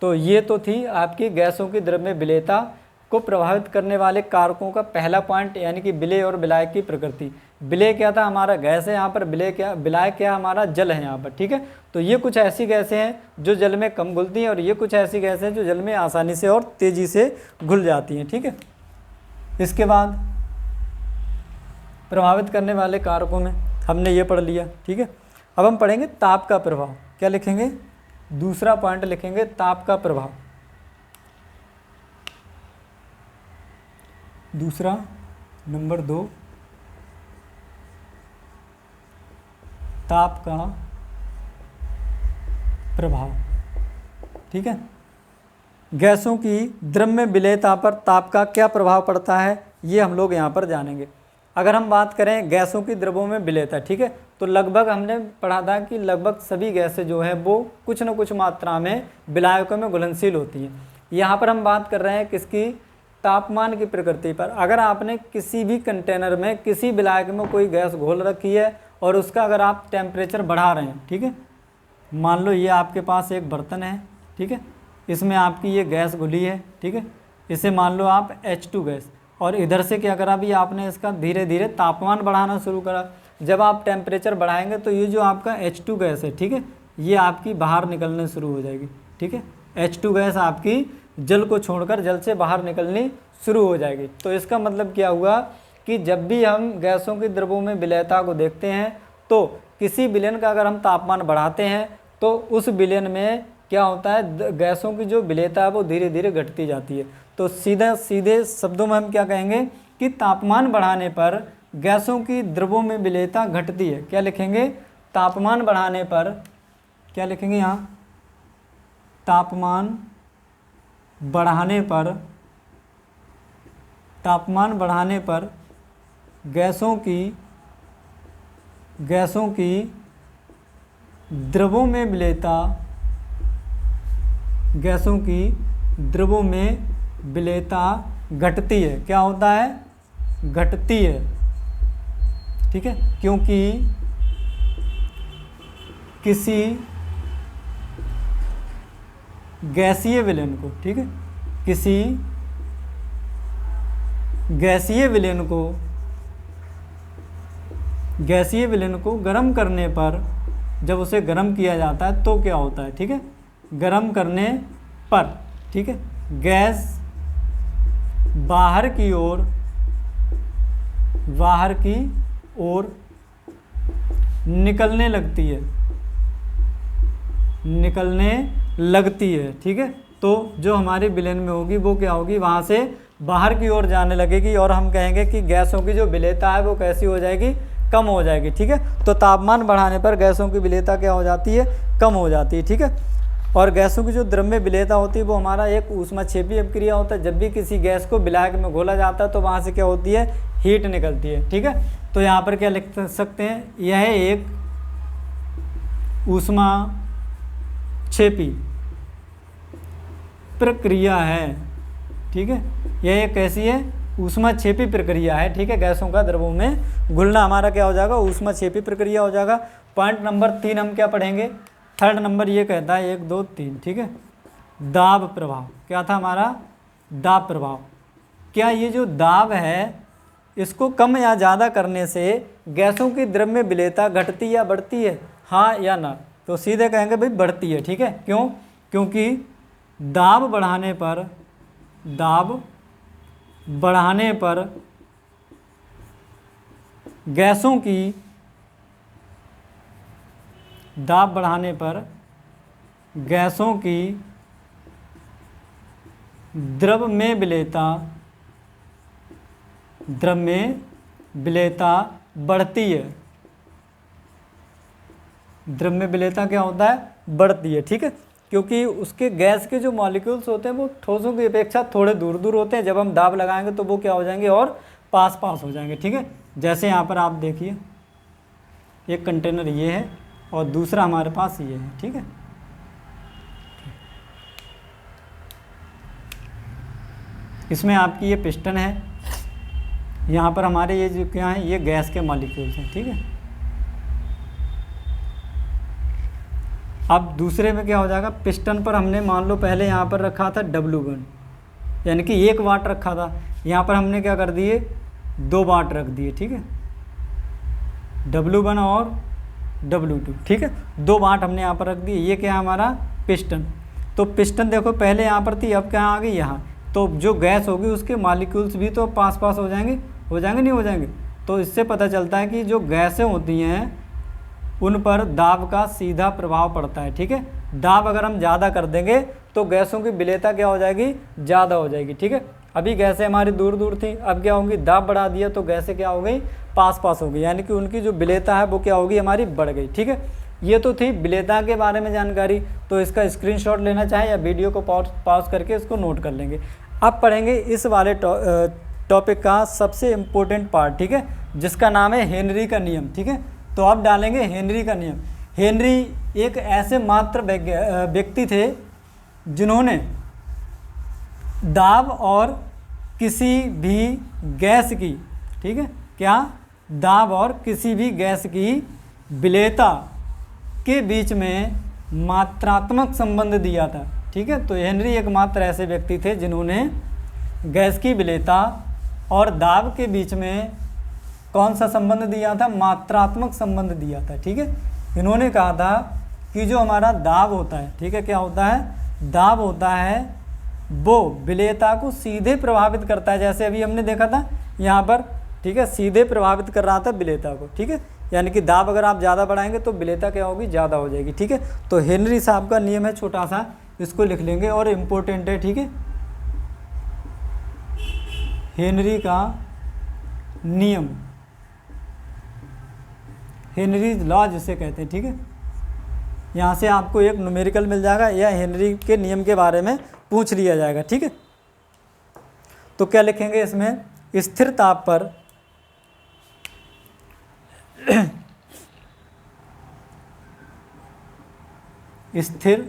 तो ये तो थी आपकी गैसों की द्रव्य विलेयता को प्रभावित करने वाले कारकों का पहला पॉइंट, यानी कि विलेय और विलायक की प्रकृति। विलेय क्या था, हमारा गैस है यहाँ पर, विलायक क्या, हमारा जल है यहाँ पर। ठीक है, तो ये कुछ ऐसी गैसें हैं जो जल में कम घुलती हैं और ये कुछ ऐसी गैसें हैं जो जल में आसानी से और तेज़ी से घुल जाती हैं। ठीक है, इसके बाद प्रभावित करने वाले कारकों में हमने ये पढ़ लिया। ठीक है, अब हम पढ़ेंगे ताप का प्रभाव। क्या लिखेंगे, दूसरा पॉइंट लिखेंगे ताप का प्रभाव। दूसरा, नंबर 2, ताप का प्रभाव। ठीक है, गैसों की द्रव्य विलेयता पर ताप का क्या प्रभाव पड़ता है, ये हम लोग यहाँ पर जानेंगे। अगर हम बात करें गैसों की द्रव्यों में विलेयता, ठीक है, तो लगभग हमने पढ़ा था कि लगभग सभी गैसें जो है वो कुछ न कुछ मात्रा में विलायकों में घुलनशील होती हैं। यहाँ पर हम बात कर रहे हैं किसकी, तापमान की प्रकृति पर। अगर आपने किसी भी कंटेनर में किसी विलायक में कोई गैस घोल रखी है और उसका अगर आप टेम्परेचर बढ़ा रहे हैं, ठीक है, मान लो ये आपके पास एक बर्तन है, ठीक है, इसमें आपकी ये गैस घुली है, ठीक है, इसे मान लो आप H2 गैस, और इधर से क्या करा भी आपने इसका धीरे धीरे तापमान बढ़ाना शुरू करा। जब आप टेम्परेचर बढ़ाएंगे तो ये जो आपका H2 गैस है, ठीक है, ये आपकी बाहर निकलने शुरू हो जाएगी। ठीक है, H2 गैस आपकी जल को छोड़कर जल से बाहर निकलनी शुरू हो जाएगी। तो इसका मतलब क्या हुआ कि जब भी हम गैसों की द्रव्यों में विलेयता को देखते हैं तो किसी विलयन का अगर हम तापमान बढ़ाते हैं तो उस विलयन में क्या होता है, गैसों की जो विलेयता है वो धीरे धीरे घटती जाती है। तो सीधे शब्दों में हम क्या कहेंगे कि तापमान बढ़ाने पर गैसों की द्रव्यों में विलेयता घटती है। क्या लिखेंगे, तापमान बढ़ाने पर, क्या लिखेंगे यहाँ, तापमान बढ़ाने पर गैसों की द्रव्यों में विलेयता, गैसों की द्रव्यों में विलेयता घटती है। क्या होता है, घटती है। ठीक है, क्योंकि किसी गैसीय विलयन को, ठीक है, किसी गैसीय विलयन को गर्म करने पर, जब उसे गर्म किया जाता है तो क्या होता है, ठीक है, गर्म करने पर, ठीक है, गैस बाहर की ओर निकलने लगती है। ठीक है, तो जो हमारे विलयन में होगी वो क्या होगी, वहाँ से बाहर की ओर जाने लगेगी और हम कहेंगे कि गैसों की जो विलेयता है वो कैसी हो जाएगी, कम हो जाएगी। ठीक है, तो तापमान बढ़ाने पर गैसों की विलेयता क्या हो जाती है, कम हो जाती है। ठीक है, और गैसों की जो द्रव्य विलेयता होती है वो हमारा एक ऊष्माक्षेपी अभिक्रिया होता है। जब भी किसी गैस को विलायक में घोला जाता है तो वहाँ से क्या होती है, हीट निकलती है। ठीक है, तो यहाँ पर क्या लिख सकते हैं, यह एक ऊष्माक्षेपी प्रक्रिया है। ठीक है, यह एक कैसी है, ऊष्माक्षेपी प्रक्रिया है। ठीक है, गैसों का द्रवों में घुलना हमारा क्या हो जाएगा, ऊष्माक्षेपी प्रक्रिया हो जाएगा। पॉइंट नंबर 3 हम क्या पढ़ेंगे, थर्ड नंबर ये कहता है 1 2 3। ठीक है, दाब प्रभाव। क्या था हमारा, दाब प्रभाव। क्या ये जो दाब है इसको कम या ज़्यादा करने से गैसों की द्रव्य विलेयता घटती या बढ़ती है, हाँ या ना। तो सीधे कहेंगे भाई बढ़ती है। ठीक है, क्यों, क्योंकि दाब बढ़ाने पर गैसों की दाब बढ़ाने पर गैसों की द्रव में विलेयता बढ़ती है। द्रव में विलेयता क्या होता है, बढ़ती है। ठीक है, क्योंकि उसके गैस के जो मॉलिक्यूल्स होते हैं वो ठोसों की अपेक्षा थोड़े दूर दूर होते हैं। जब हम दाब लगाएंगे तो वो क्या हो जाएंगे, और पास पास हो जाएंगे। ठीक है, जैसे यहाँ पर आप देखिए एक कंटेनर ये है और दूसरा हमारे पास ये है। ठीक है, इसमें आपकी ये पिस्टन है, यहाँ पर हमारे ये जो क्या है, ये गैस के मॉलिक्यूल्स हैं। ठीक है, अब दूसरे में क्या हो जाएगा, पिस्टन पर हमने मान लो पहले यहाँ पर रखा था W1 यानी कि 1 वाट रखा था, यहाँ पर हमने क्या कर दिए 2 वाट रख दिए। ठीक है, W1 और W2। ठीक है, 2 वाट हमने यहाँ पर रख दिए। ये क्या है हमारा पिस्टन। तो पिस्टन देखो पहले यहाँ पर थी, अब क्या आ गई यहाँ। तो जो गैस होगी उसके मॉलिक्यूल्स भी तो पास पास हो जाएंगे नहीं हो जाएंगे। तो इससे पता चलता है कि जो गैसें होती हैं उन पर दाब का सीधा प्रभाव पड़ता है। ठीक है, दाब अगर हम ज़्यादा कर देंगे तो गैसों की विलेयता क्या हो जाएगी, ज़्यादा हो जाएगी। ठीक है, अभी गैसें हमारी दूर दूर थी, अब क्या होंगी, दाब बढ़ा दिया तो गैसें क्या हो गई, पास पास हो गई, यानी कि उनकी जो विलेयता है वो क्या होगी, हमारी बढ़ गई। ठीक है, ये तो थी विलेयता के बारे में जानकारी। तो इसका स्क्रीनशॉट लेना चाहे या वीडियो को पॉज करके इसको नोट कर लेंगे। अब पढ़ेंगे इस वाले टॉपिक का सबसे इम्पोर्टेंट पार्ट। ठीक है, जिसका नाम है हेनरी का नियम। ठीक है, तो अब डालेंगे हेनरी का नियम। हेनरी एक ऐसे मात्र व्यक्ति थे जिन्होंने दाब और किसी भी गैस की, ठीक है, क्या, दाब और किसी भी गैस की विलेयता के बीच में मात्रात्मक संबंध दिया था। ठीक है, तो हेनरी एकमात्र ऐसे व्यक्ति थे जिन्होंने गैस की विलेयता और दाब के बीच में कौन सा संबंध दिया था, मात्रात्मक संबंध दिया था। ठीक है, इन्होंने कहा था कि जो हमारा दाब होता है, ठीक है, क्या होता है, दाब होता है वो विलेयता को सीधे प्रभावित करता है। जैसे अभी हमने देखा था यहाँ पर, ठीक है, सीधे प्रभावित कर रहा था विलेयता को। ठीक है, यानी कि दाब अगर आप ज़्यादा बढ़ाएंगे तो विलेयता क्या होगी, ज़्यादा हो जाएगी। ठीक है, तो हेनरी साहब का नियम है, छोटा सा, इसको लिख लेंगे और इम्पोर्टेंट है। ठीक है, हेनरी का नियम, हेनरी लॉ जिसे कहते हैं। ठीक है, यहाँ से आपको एक न्यूमेरिकल मिल जाएगा या हेनरी के नियम के बारे में पूछ लिया जाएगा। ठीक है, तो क्या लिखेंगे इसमें, स्थिर ताप पर स्थिर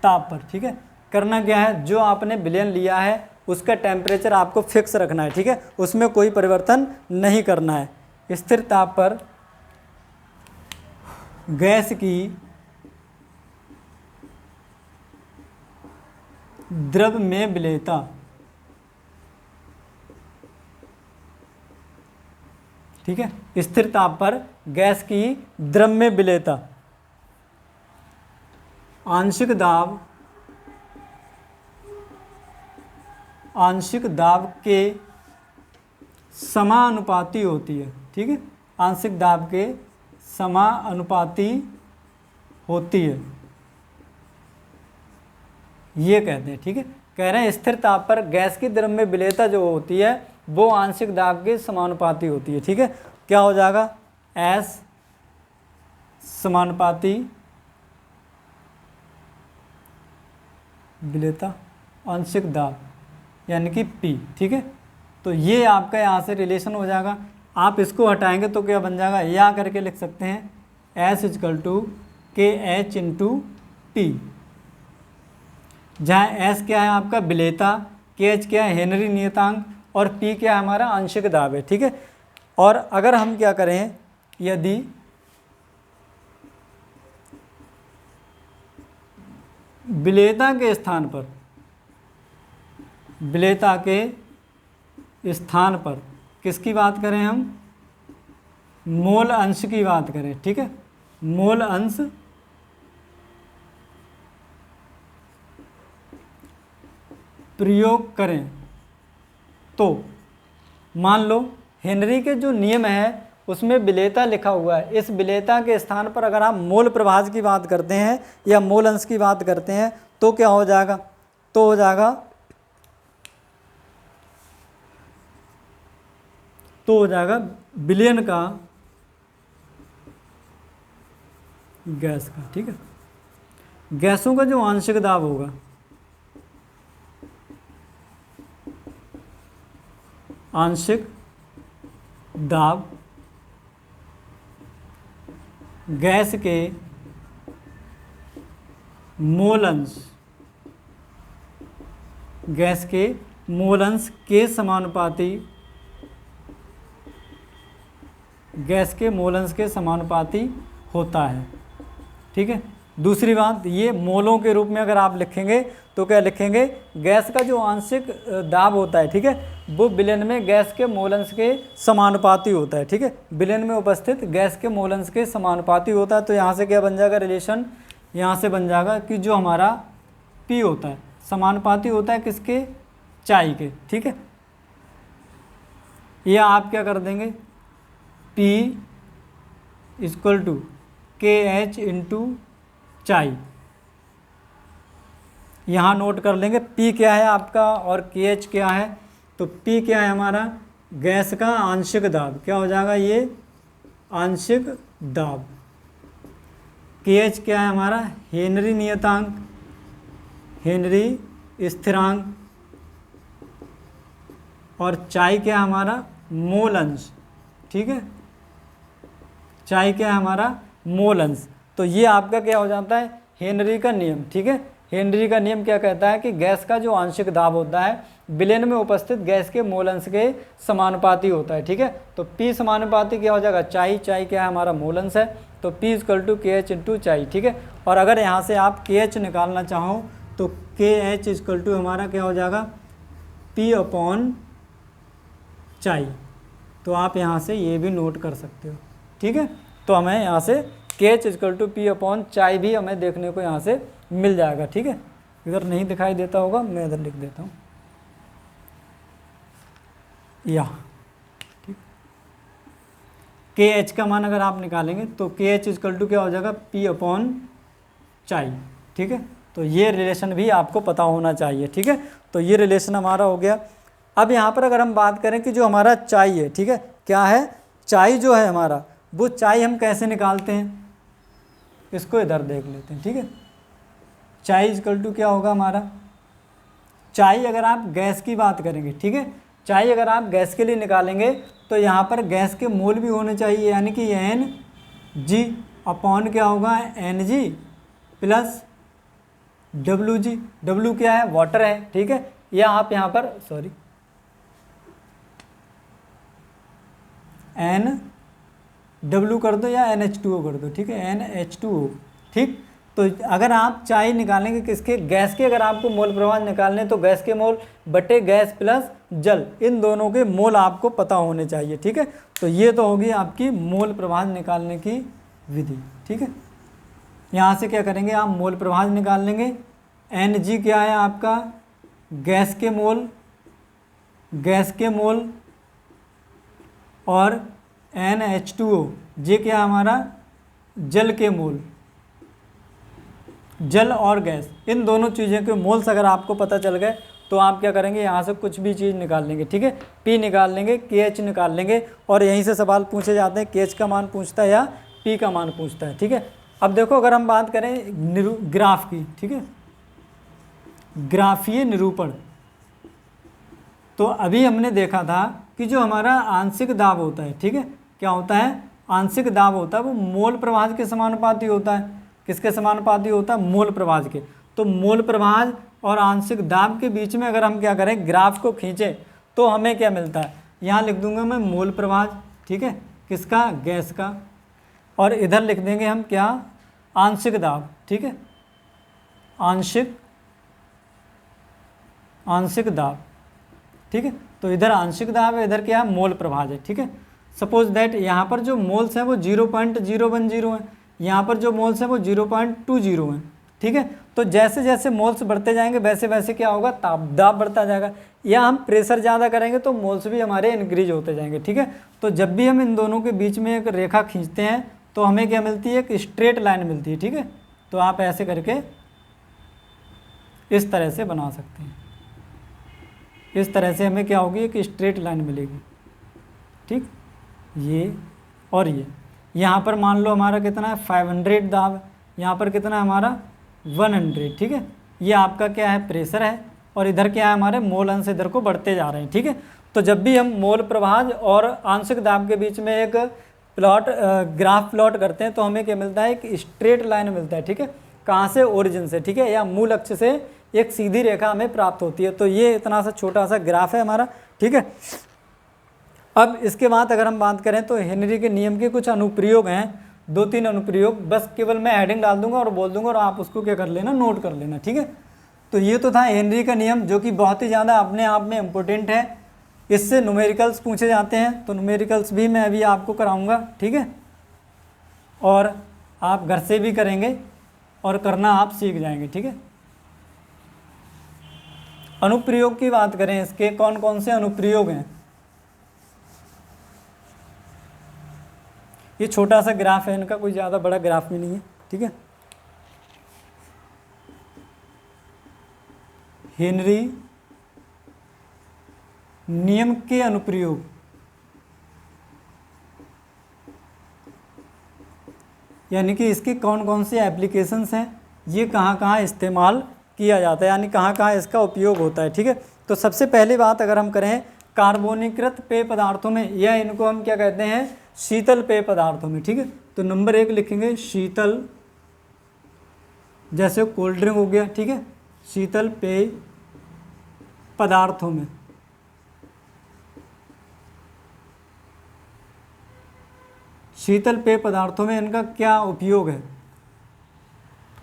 ताप पर, ठीक है, करना क्या है, जो आपने विलयन लिया है उसका टेम्परेचर आपको फिक्स रखना है। ठीक है, उसमें कोई परिवर्तन नहीं करना है। स्थिर ताप पर गैस की द्रव में विलेयता, ठीक है, स्थिर ताप पर गैस की द्रव में विलेयता आंशिक दाब के समानुपाती होती है। ठीक है, आंशिक दाब के समानुपाती होती है, ये कहते हैं। ठीक है, कह रहे हैं स्थिर ताप पर गैस की द्रव्य विलेयता जो होती है वो आंशिक दाब के समानुपाती होती है। ठीक है, क्या हो जाएगा, एस समानुपाती विलेयता आंशिक दाब यानी कि P। ठीक है, तो ये आपका यहाँ से रिलेशन हो जाएगा। आप इसको हटाएंगे तो क्या बन जाएगा, या करके लिख सकते हैं S इजकल टू के एच इंटू टी, जहाँ S क्या है आपका विलेयता, KH क्या है हेनरी नियतांक और P क्या है हमारा आंशिक दाब है। ठीक है, और अगर हम क्या करें, यदि विलेयता के स्थान पर, विलेयता के स्थान पर किसकी बात करें हम, मोल अंश की बात करें। ठीक है, मोल अंश प्रयोग करें तो मान लो हेनरी के जो नियम है उसमें विलेयता लिखा हुआ है, इस विलेयता के स्थान पर अगर आप मोल प्रभाज की बात करते हैं या मोल अंश की बात करते हैं तो क्या हो जाएगा, तो हो जाएगा, तो हो जाएगा विलयन का गैस का। ठीक है, गैसों का जो आंशिक दाब होगा, आंशिक दाब गैस के मोल अंश, गैस के मोल अंश के समानुपाती, गैस के मोल अंश के समानुपाती होता है। ठीक है, दूसरी बात, ये मोलों के रूप में अगर आप लिखेंगे तो क्या लिखेंगे, गैस का जो आंशिक दाब होता है, ठीक है, वो विलयन में गैस के मोल अंश के समानुपाती होता है। ठीक है, विलयन में उपस्थित गैस के मोल अंश के समानुपाती होता है। तो यहाँ से क्या बन जाएगा रिलेशन, यहाँ से बन जाएगा कि जो हमारा P होता है समानुपाती होता है किसके, चाई के। ठीक है, या आप क्या कर देंगे, P इक्वल टू के एच इंटू चाई, यहाँ नोट कर लेंगे P क्या है आपका और KH क्या है। तो P क्या है हमारा गैस का आंशिक दाब, क्या हो जाएगा ये आंशिक दाब, KH क्या है हमारा हेनरी नियतांक, हेनरी स्थिरांक, और चाई क्या है हमारा मोल अंश। ठीक है, चाई क्या है हमारा मोल अंश। तो ये आपका क्या हो जाता है हेनरी का नियम। ठीक है, हेनरी का नियम क्या कहता है कि गैस का जो आंशिक दाब होता है विलयन में उपस्थित गैस के मोल अंश के समानुपाती होता है। ठीक है, तो P समानुपाती क्या हो जाएगा, चाई, चाई क्या है हमारा मोल अंश है, तो P इक्वल टू के एच इंटू चाई। ठीक है, और अगर यहाँ से आप KH निकालना चाहो तो KH इक्वल टू हमारा क्या हो जाएगा P अपॉन चाई। तो आप यहाँ से ये भी नोट कर सकते हो। ठीक है, तो हमें यहाँ से KH equal to P upon चाई भी हमें देखने को यहाँ से मिल जाएगा। ठीक है, इधर नहीं दिखाई देता होगा, मैं इधर लिख देता हूँ या। ठीक, KH का मान अगर आप निकालेंगे तो KH इक्वल टू क्या हो जाएगा P अपॉन चाई। ठीक है, तो ये रिलेशन भी आपको पता होना चाहिए। ठीक है, तो ये रिलेशन हमारा हो गया। अब यहाँ पर अगर हम बात करें कि जो हमारा चाई है, ठीक है, क्या है चाई जो है हमारा, वो चाई हम कैसे निकालते हैं, इसको इधर देख लेते हैं। ठीक है, चाई इक्वल टू क्या होगा हमारा, चाई अगर आप गैस की बात करेंगे, ठीक है, चाई अगर आप गैस के लिए निकालेंगे तो यहाँ पर गैस के मोल भी होने चाहिए, यानी कि Ng अपॉन क्या होगा Ng प्लस Wg। W क्या है वाटर है। ठीक है, या आप यहाँ पर सॉरी NW कर दो या NH2O कर दो। ठीक है, NH2O। ठीक, तो अगर आप चाय निकालेंगे किसके, गैस के, अगर आपको मोल प्रवाह निकालने तो गैस के मोल बटे गैस प्लस जल, इन दोनों के मोल आपको पता होने चाहिए। ठीक है, तो ये तो होगी आपकी मोल प्रवाह निकालने की विधि। ठीक है, यहाँ से क्या करेंगे आप मोल प्रवाह निकाल लेंगे। Ng क्या है आपका गैस के मोल, गैस के मोल, और NH2O जे क्या हमारा जल के मोल, जल और गैस, इन दोनों चीज़ों के मोल्स अगर आपको पता चल गए तो आप क्या करेंगे, यहाँ से कुछ भी चीज़ निकाल लेंगे, ठीक है। पी निकाल लेंगे, KH निकाल लेंगे, और यहीं से सवाल पूछे जाते हैं KH का मान पूछता है या पी का मान पूछता है, ठीक है। अब देखो अगर हम बात करें ग्राफ की, ठीक है, ग्राफीय निरूपण, तो अभी हमने देखा था कि जो हमारा आंशिक दाब होता है, ठीक है, क्या होता है, आंशिक दाब होता है वो मोल प्रभाज के समानुपाती होता है। किसके समानुपाती होता है, मोल प्रभाज के। तो मोल प्रभाज और आंशिक दाब के बीच में अगर हम क्या करें, ग्राफ को खींचें तो हमें क्या मिलता है, यहाँ लिख दूंगा मैं मोल प्रभाज, ठीक है, किसका, गैस का, और इधर लिख देंगे हम क्या, आंशिक दाब, ठीक है, आंशिक दाब, ठीक है। तो इधर आंशिक दाब है, इधर क्या है, मोल प्रभाज है, ठीक है। सपोज दैट यहाँ पर जो मोल्स हैं वो 0.010 हैं, यहाँ पर जो मोल्स हैं वो 0.20 हैं, ठीक है। तो जैसे जैसे मोल्स बढ़ते जाएंगे वैसे वैसे क्या होगा, दाब बढ़ता जाएगा, या हम प्रेशर ज़्यादा करेंगे तो मोल्स भी हमारे इंक्रीज होते जाएंगे, ठीक है। तो जब भी हम इन दोनों के बीच में एक रेखा खींचते हैं तो हमें क्या मिलती है, एक स्ट्रेट लाइन मिलती है, ठीक है। तो आप ऐसे करके इस तरह से बना सकते हैं, इस तरह से हमें क्या होगी, एक स्ट्रेट लाइन मिलेगी, ठीक, ये और ये। यहाँ पर मान लो हमारा कितना है, 500 दाब, यहाँ पर कितना है हमारा 100, ठीक है। ये आपका क्या है, प्रेशर है, और इधर क्या है, हमारे मोल अंश इधर को बढ़ते जा रहे हैं, ठीक है। तो जब भी हम मोल प्रभाज और आंशिक दाब के बीच में एक ग्राफ प्लॉट करते हैं तो हमें क्या मिलता है, एक स्ट्रेट लाइन मिलता है, ठीक है। कहाँ से, ओरिजिन से, ठीक है, या मूल अक्ष से एक सीधी रेखा हमें प्राप्त होती है। तो ये इतना सा छोटा सा ग्राफ है हमारा, ठीक है। अब इसके बाद अगर हम बात करें तो हेनरी के नियम के कुछ अनुप्रयोग हैं, 2-3 अनुप्रयोग, बस केवल मैं हेडिंग डाल दूंगा और बोल दूंगा और आप उसको क्या कर लेना, नोट कर लेना, ठीक है। तो ये तो था हेनरी का नियम, जो कि बहुत ही ज़्यादा अपने आप में इम्पोर्टेंट है। इससे न्यूमेरिकल्स पूछे जाते हैं, तो न्यूमेरिकल्स भी मैं अभी आपको कराऊंगा, ठीक है, और आप घर से भी करेंगे और करना आप सीख जाएंगे, ठीक है। अनुप्रयोग की बात करें, इसके कौन कौन से अनुप्रयोग हैं। ये छोटा सा ग्राफ है इनका, कोई ज़्यादा बड़ा ग्राफ भी नहीं है, ठीक है। हेनरी नियम के अनुप्रयोग, यानी कि इसके कौन कौन से एप्लीकेशंस हैं, ये कहाँ कहाँ इस्तेमाल किया जाता है, यानी कहाँ कहाँ इसका उपयोग होता है, ठीक है। तो सबसे पहली बात अगर हम करें कार्बोनीकृत पेय पदार्थों में, या इनको हम क्या कहते हैं, शीतल पेय पदार्थों में, ठीक है। तो नंबर 1 लिखेंगे शीतल, जैसे कोल्ड ड्रिंक हो गया, ठीक है, शीतल पेय पदार्थों में। शीतल पेय पदार्थों में इनका क्या उपयोग है,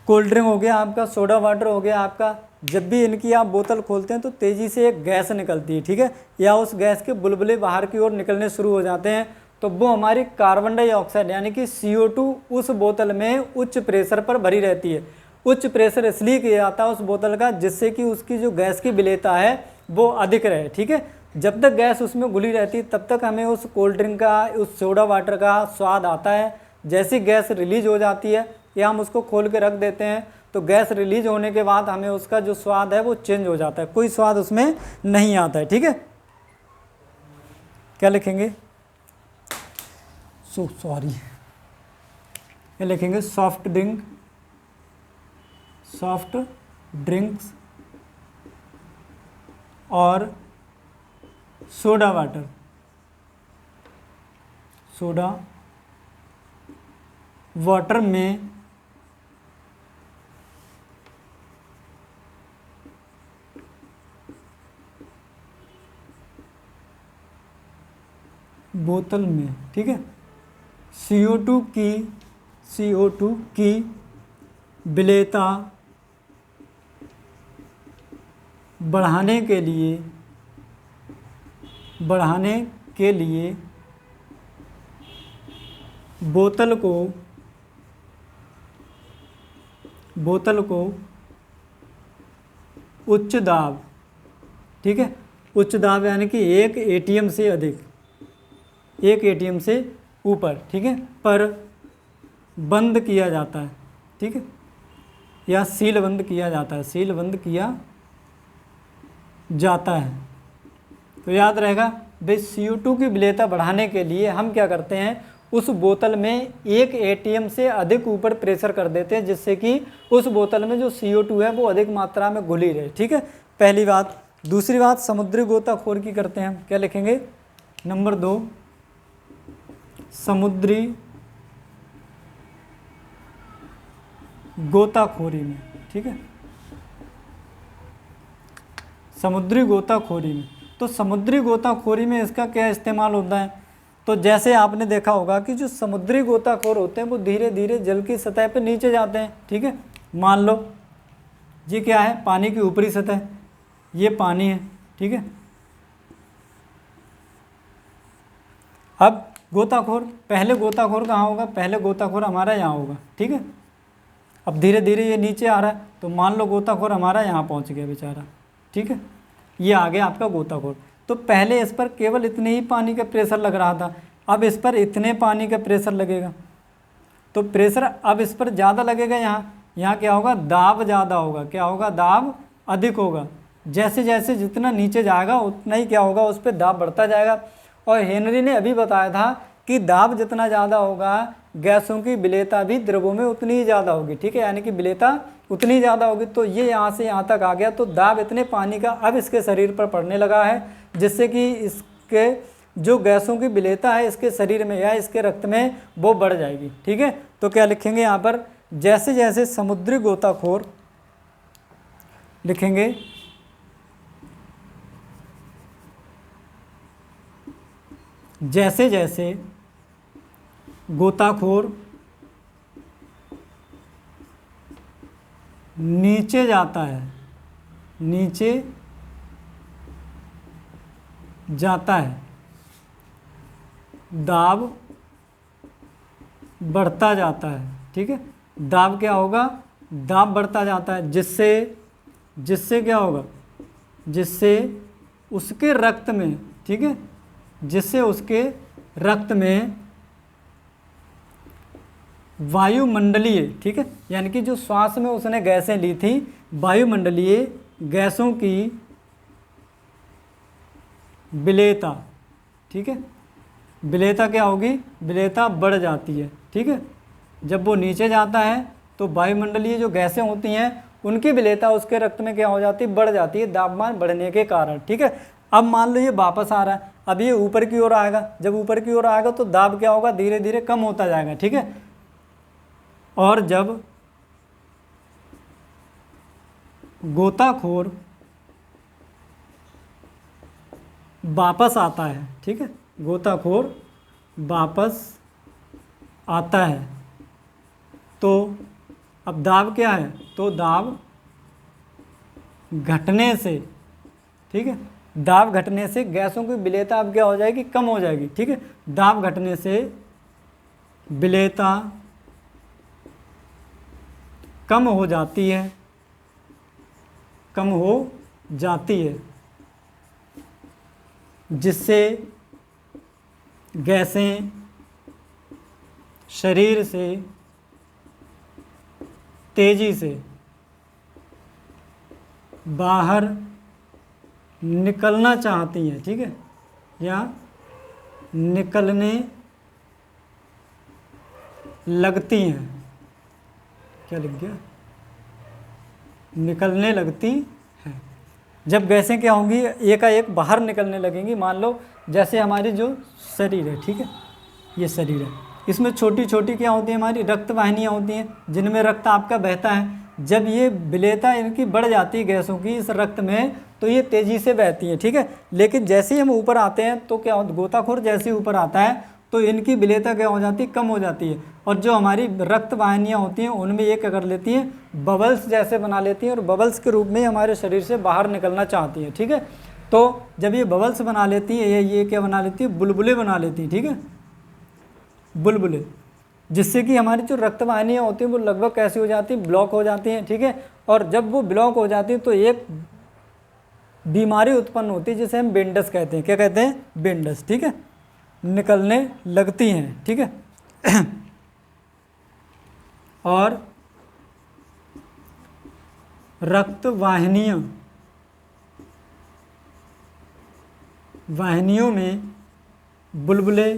कोल्ड ड्रिंक हो गया आपका, सोडा वाटर हो गया आपका, जब भी इनकी आप बोतल खोलते हैं तो तेज़ी से एक गैस निकलती है, ठीक है, या उस गैस के बुलबुले बाहर की ओर निकलने शुरू हो जाते हैं, तो वो हमारी कार्बन डाइऑक्साइड यानी कि CO2 उस बोतल में उच्च प्रेशर पर भरी रहती है। उच्च प्रेशर इसलिए किया जाता है उस बोतल का, जिससे कि उसकी जो गैस की विलेयता है वो अधिक रहे, ठीक है। जब तक गैस उसमें घुली रहती है तब तक हमें उस कोल्ड ड्रिंक का, उस सोडा वाटर का स्वाद आता है। जैसी गैस रिलीज हो जाती है या हम उसको खोल के रख देते हैं तो गैस रिलीज होने के बाद हमें उसका जो स्वाद है वो चेंज हो जाता है, कोई स्वाद उसमें नहीं आता है, ठीक है। क्या लिखेंगे, सॉरी, ये लिखेंगे सॉफ्ट ड्रिंक्स और सोडा वाटर में बोतल में, ठीक है, CO2 की विलेयता बढ़ाने के लिए बोतल को उच्च दाब, ठीक है, उच्च दाब यानी कि 1 ATM से अधिक, 1 ATM से ऊपर, ठीक है, पर बंद किया जाता है, ठीक है, या सीलबंद किया जाता है, सीलबंद किया जाता है। तो याद रहेगा भाई CO2 की विलेयता बढ़ाने के लिए हम क्या करते हैं, उस बोतल में 1 atm से अधिक ऊपर प्रेशर कर देते हैं, जिससे कि उस बोतल में जो CO2 है वो अधिक मात्रा में घुली रहे। ठीक है, पहली बात। दूसरी बात समुद्री गोताखोर की करते हैं हम, क्या लिखेंगे, नंबर 2 समुद्री गोताखोरी में। ठीक है, समुद्री गोताखोरी में। तो समुद्री गोताखोरी में इसका क्या इस्तेमाल होता है, तो जैसे आपने देखा होगा कि जो समुद्री गोताखोर होते हैं वो धीरे धीरे जल की सतह पे नीचे जाते हैं। ठीक है, मान लो ये क्या है, पानी की ऊपरी सतह, ये पानी है। ठीक है, अब गोताखोर, पहले गोताखोर कहाँ होगा, पहले गोताखोर हमारा यहाँ होगा। ठीक है, अब धीरे धीरे ये नीचे आ रहा है, तो मान लो गोताखोर हमारा यहाँ पहुँच गया बेचारा। ठीक है, ये आ गया आपका गोताखोर। तो पहले इस पर केवल इतने ही पानी का प्रेशर लग रहा था, अब इस पर इतने पानी का प्रेशर लगेगा। तो प्रेशर अब इस पर ज़्यादा लगेगा, यहाँ क्या होगा, दाब ज़्यादा होगा। क्या होगा, दाब अधिक होगा। जैसे जैसे जितना नीचे जाएगा उतना ही क्या होगा, उस पर दाब बढ़ता जाएगा। और हेनरी ने अभी बताया था कि दाब जितना ज़्यादा होगा गैसों की विलेयता भी द्रवों में उतनी ही ज़्यादा होगी। ठीक है, यानी कि विलेयता उतनी ज़्यादा होगी। तो ये यहाँ से यहाँ तक आ गया, तो दाब इतने पानी का अब इसके शरीर पर पड़ने लगा है, जिससे कि इसके जो गैसों की विलेयता है इसके शरीर में या इसके रक्त में वो बढ़ जाएगी। ठीक है, तो क्या लिखेंगे यहाँ पर, जैसे जैसे समुद्री गोताखोर लिखेंगे, जैसे जैसे गोताखोर नीचे जाता है, नीचे जाता है, दाब बढ़ता जाता है। ठीक है, दाब क्या होगा, दाब बढ़ता जाता है, जिससे क्या होगा, जिससे उसके रक्त में, ठीक है, जिससे उसके रक्त में वायुमंडलीय, ठीक है, यानी कि जो श्वास में उसने गैसें ली थी, वायुमंडलीय गैसों की विलेयता, ठीक है, विलेयता क्या होगी, विलेयता बढ़ जाती है। ठीक है, जब वो नीचे जाता है तो वायुमंडलीय जो गैसें होती हैं उनकी विलेयता उसके रक्त में क्या हो जाती है, बढ़ जाती है, दाबमान बढ़ने के कारण। ठीक है, अब मान लो ये वापस आ रहा है, अब ये ऊपर की ओर आएगा, जब ऊपर की ओर आएगा तो दाब क्या होगा, धीरे धीरे कम होता जाएगा। ठीक है, और जब गोताखोर वापस आता है, ठीक है, गोताखोर वापस आता है तो अब दाब क्या है, तो दाब घटने से, ठीक है, दाब घटने से गैसों की विलेयता अब क्या हो जाएगी, कम हो जाएगी। ठीक है, दाब घटने से विलेयता कम हो जाती है, कम हो जाती है, जिससे गैसें शरीर से तेजी से बाहर निकलना चाहती हैं। ठीक है, या निकलने लगती हैं, क्या लिख गया, निकलने लगती हैं। जब गैसें क्या होंगी, एकाएक बाहर निकलने लगेंगी, मान लो जैसे हमारी जो शरीर है, ठीक है, ये शरीर है, इसमें छोटी छोटी क्या होती है, हमारी रक्त वाहिनियाँ होती हैं जिनमें रक्त आपका बहता है। जब ये विलेयता इनकी बढ़ जाती है गैसों की इस रक्त में, तो ये तेज़ी से बहती हैं। ठीक है, लेकिन जैसे ही हम ऊपर आते हैं तो क्या होता, गोताखोर जैसे ही ऊपर आता है तो इनकी विलेयता क्या हो जाती है, कम हो जाती है, और जो हमारी रक्त वाहिनियाँ होती हैं उनमें ये क्या कर लेती हैं, बबल्स जैसे बना लेती हैं, और बबल्स के रूप में हमारे शरीर से बाहर निकलना चाहती हैं। ठीक है, तो जब ये बबल्स बना लेती हैं, ये क्या बना लेती है, बुलबुले बना लेती हैं। ठीक है, बुलबुले, जिससे कि हमारी जो रक्त वाहिनियाँ होती हैं वो लगभग कैसी हो जाती हैं, ब्लॉक हो जाती हैं। ठीक है, और जब वो ब्लॉक हो जाती है तो एक बीमारी उत्पन्न होती है जिसे हम बेंडस कहते हैं। क्या कहते हैं, बेंडस। ठीक है, निकलने लगती हैं। ठीक है, और रक्त वाहिनियों में बुलबुले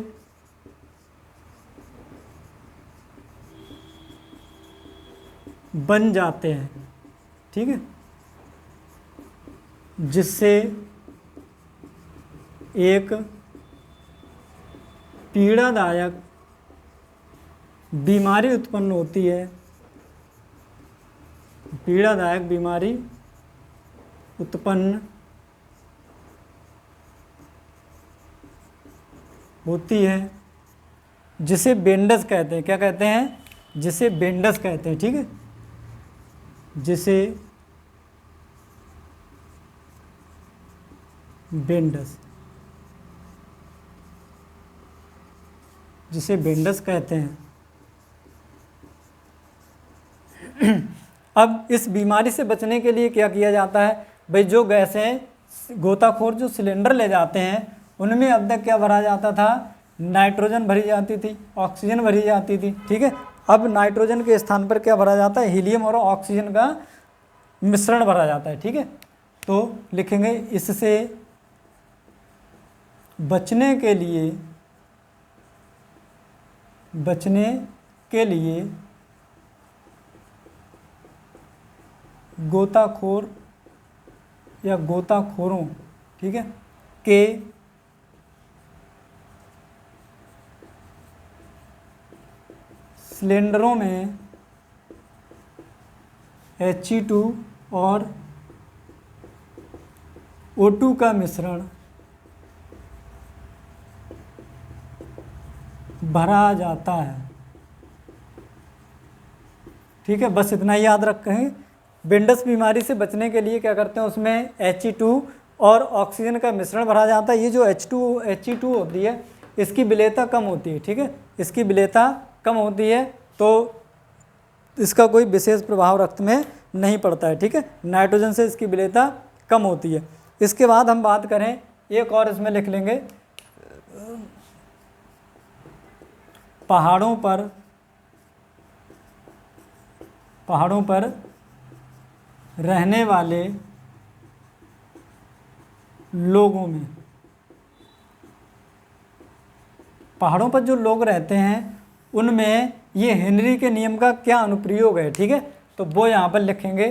बन जाते हैं, ठीक है, जिससे एक पीड़ादायक बीमारी उत्पन्न होती है, पीड़ादायक बीमारी उत्पन्न होती है, जिसे बेंडस कहते हैं। क्या कहते हैं? जिसे बेंडस कहते हैं, ठीक है, जिसे बेंडस कहते हैं। अब इस बीमारी से बचने के लिए क्या किया जाता है भाई? जो गैसें गोताखोर जो सिलेंडर ले जाते हैं उनमें अब तक क्या भरा जाता था? नाइट्रोजन भरी जाती थी, ऑक्सीजन भरी जाती थी, ठीक है। अब नाइट्रोजन के स्थान पर क्या भरा जाता है? हीलियम और ऑक्सीजन का मिश्रण भरा जाता है, ठीक है। तो लिखेंगे इससे बचने के लिए गोताखोर या गोताखोरों, ठीक है, के सिलेंडरों में He2 और O2 का मिश्रण भरा जाता है, ठीक है। बस इतना ही याद रखें। बेंडस बीमारी से बचने के लिए क्या करते हैं? उसमें He2 और ऑक्सीजन का मिश्रण भरा जाता है। ये जो He2 होती है इसकी विलेयता कम होती है, ठीक है, इसकी विलेयता कम होती है, तो इसका कोई विशेष प्रभाव रक्त में नहीं पड़ता है, ठीक है। नाइट्रोजन से इसकी विलेयता कम होती है। इसके बाद हम बात करें, एक और इसमें लिख लेंगे, पहाड़ों पर रहने वाले लोगों में, पहाड़ों पर जो लोग रहते हैं उनमें ये हेनरी के नियम का क्या अनुप्रयोग है, ठीक है। तो वो यहाँ पर लिखेंगे।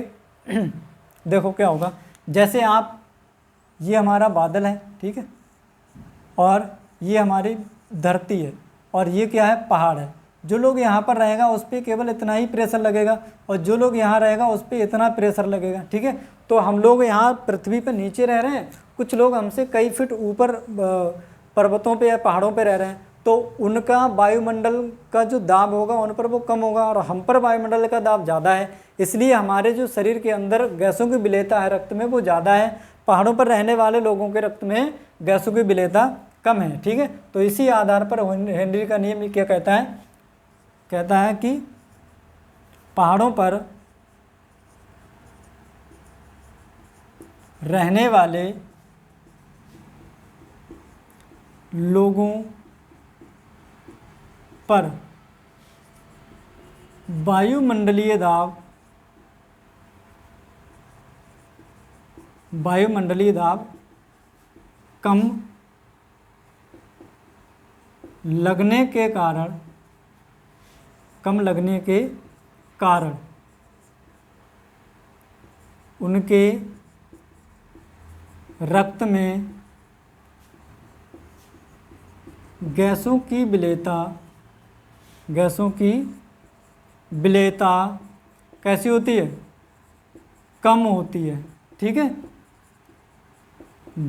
देखो क्या होगा, जैसे आप, ये हमारा बादल है, ठीक है, और ये हमारी धरती है, और ये क्या है? पहाड़ है। जो लोग यहाँ पर रहेगा उस पर केवल इतना ही प्रेशर लगेगा, और जो लोग यहाँ रहेगा उस पर इतना प्रेशर लगेगा, ठीक है। तो हम लोग यहाँ पृथ्वी पर नीचे रह रहे हैं, कुछ लोग हमसे कई फीट ऊपर पर्वतों पे या पहाड़ों पे रह रहे हैं, तो उनका वायुमंडल का जो दाब होगा उन पर वो कम होगा, और हम पर वायुमंडल का दाब ज़्यादा है, इसलिए हमारे जो शरीर के अंदर गैसों की विलेयता है रक्त में वो ज़्यादा है। पहाड़ों पर रहने वाले लोगों के रक्त में गैसों की विलेयता कम है, ठीक है। तो इसी आधार पर हेनरी का नियम क्या कहता है? कहता है कि पहाड़ों पर रहने वाले लोगों पर वायुमंडलीय दाब कम लगने के कारण उनके रक्त में गैसों की विलेयता कैसी होती है? कम होती है, ठीक है।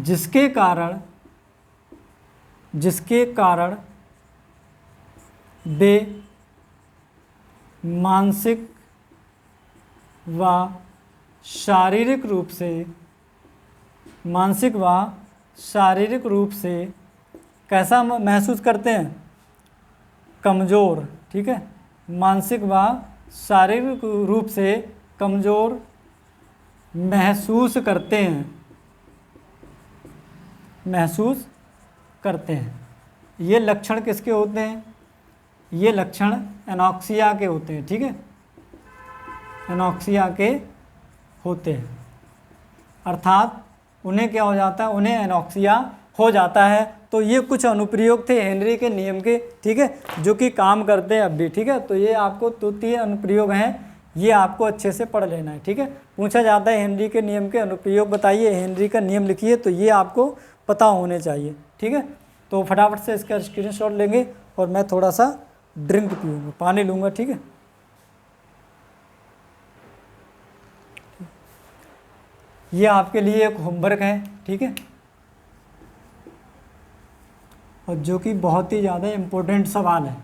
जिसके कारण वे मानसिक व शारीरिक रूप से कैसा महसूस करते हैं? कमज़ोर, ठीक है, मानसिक व शारीरिक रूप से कमज़ोर महसूस करते हैं। ये लक्षण किसके होते हैं? ये लक्षण एनॉक्सिया के होते हैं, ठीक है, एनॉक्सिया के होते हैं, अर्थात उन्हें क्या हो जाता है, उन्हें एनॉक्सिया हो जाता है। तो ये कुछ अनुप्रयोग थे हेनरी के नियम के, ठीक है, जो कि काम करते हैं अब भी, ठीक है। तो ये आपको 3 अनुप्रयोग हैं, ये आपको अच्छे से पढ़ लेना है, ठीक है। पूछा जाता है हेनरी के नियम के अनुप्रयोग बताइए, हेनरी का नियम लिखिए, तो ये आपको पता होने चाहिए, ठीक है। तो फटाफट से इसका स्क्रीनशॉट लेंगे और मैं थोड़ा सा ड्रिंक पीऊँगा, पानी लूँगा, ठीक है। ये आपके लिए एक होमवर्क है, ठीक है, और जो कि बहुत ही ज़्यादा इम्पोर्टेंट सवाल है।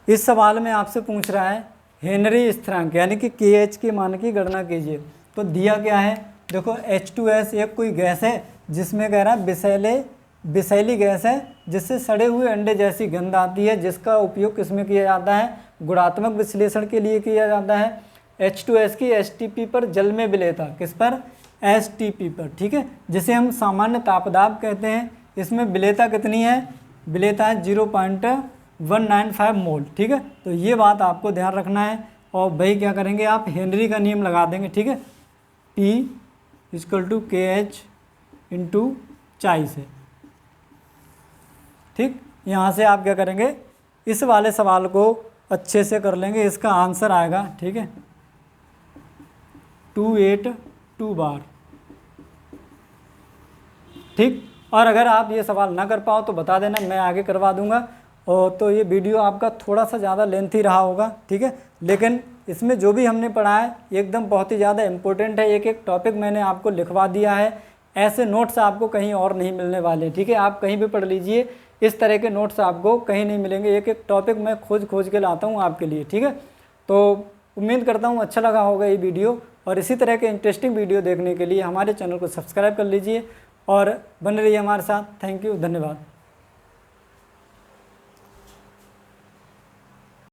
इस सवाल में आपसे पूछ रहा है हेनरी स्थिरांक यानी कि KH के मान की गणना कीजिए। तो दिया क्या है, देखो H2S एक कोई गैस है जिसमें कह रहा है विषैली गैस है जिससे सड़े हुए अंडे जैसी गंध आती है, जिसका उपयोग किसमें किया जाता है, गुणात्मक विश्लेषण के लिए किया जाता है। H2S की STP पर जल में विलेयता, किस पर, STP पर, ठीक है, जिसे हम सामान्य तापदाब कहते हैं। इसमें विलेयता कितनी है, विलेयता है 0.195 मोल, ठीक है। तो ये बात आपको ध्यान रखना है। और भाई क्या करेंगे आप, हेनरी का नियम लगा देंगे, ठीक है, P = KH × 40 है, ठीक। यहाँ से आप क्या करेंगे, इस वाले सवाल को अच्छे से कर लेंगे, इसका आंसर आएगा, ठीक है, 282 बार, ठीक। और अगर आप ये सवाल ना कर पाओ तो बता देना, मैं आगे करवा दूंगा। और तो ये वीडियो आपका थोड़ा सा ज़्यादा लेंथी रहा होगा, ठीक है, लेकिन इसमें जो भी हमने पढ़ा है एकदम बहुत ही ज़्यादा इम्पोर्टेंट है। एक एक टॉपिक मैंने आपको लिखवा दिया है, ऐसे नोट्स आपको कहीं और नहीं मिलने वाले, ठीक है। आप कहीं भी पढ़ लीजिए, इस तरह के नोट्स आपको कहीं नहीं मिलेंगे। एक एक टॉपिक मैं खोज के लाता हूँ आपके लिए, ठीक है। तो उम्मीद करता हूँ अच्छा लगा होगा ये वीडियो, और इसी तरह के इंटरेस्टिंग वीडियो देखने के लिए हमारे चैनल को सब्सक्राइब कर लीजिए और बने रहिए हमारे साथ। थैंक यू, धन्यवाद।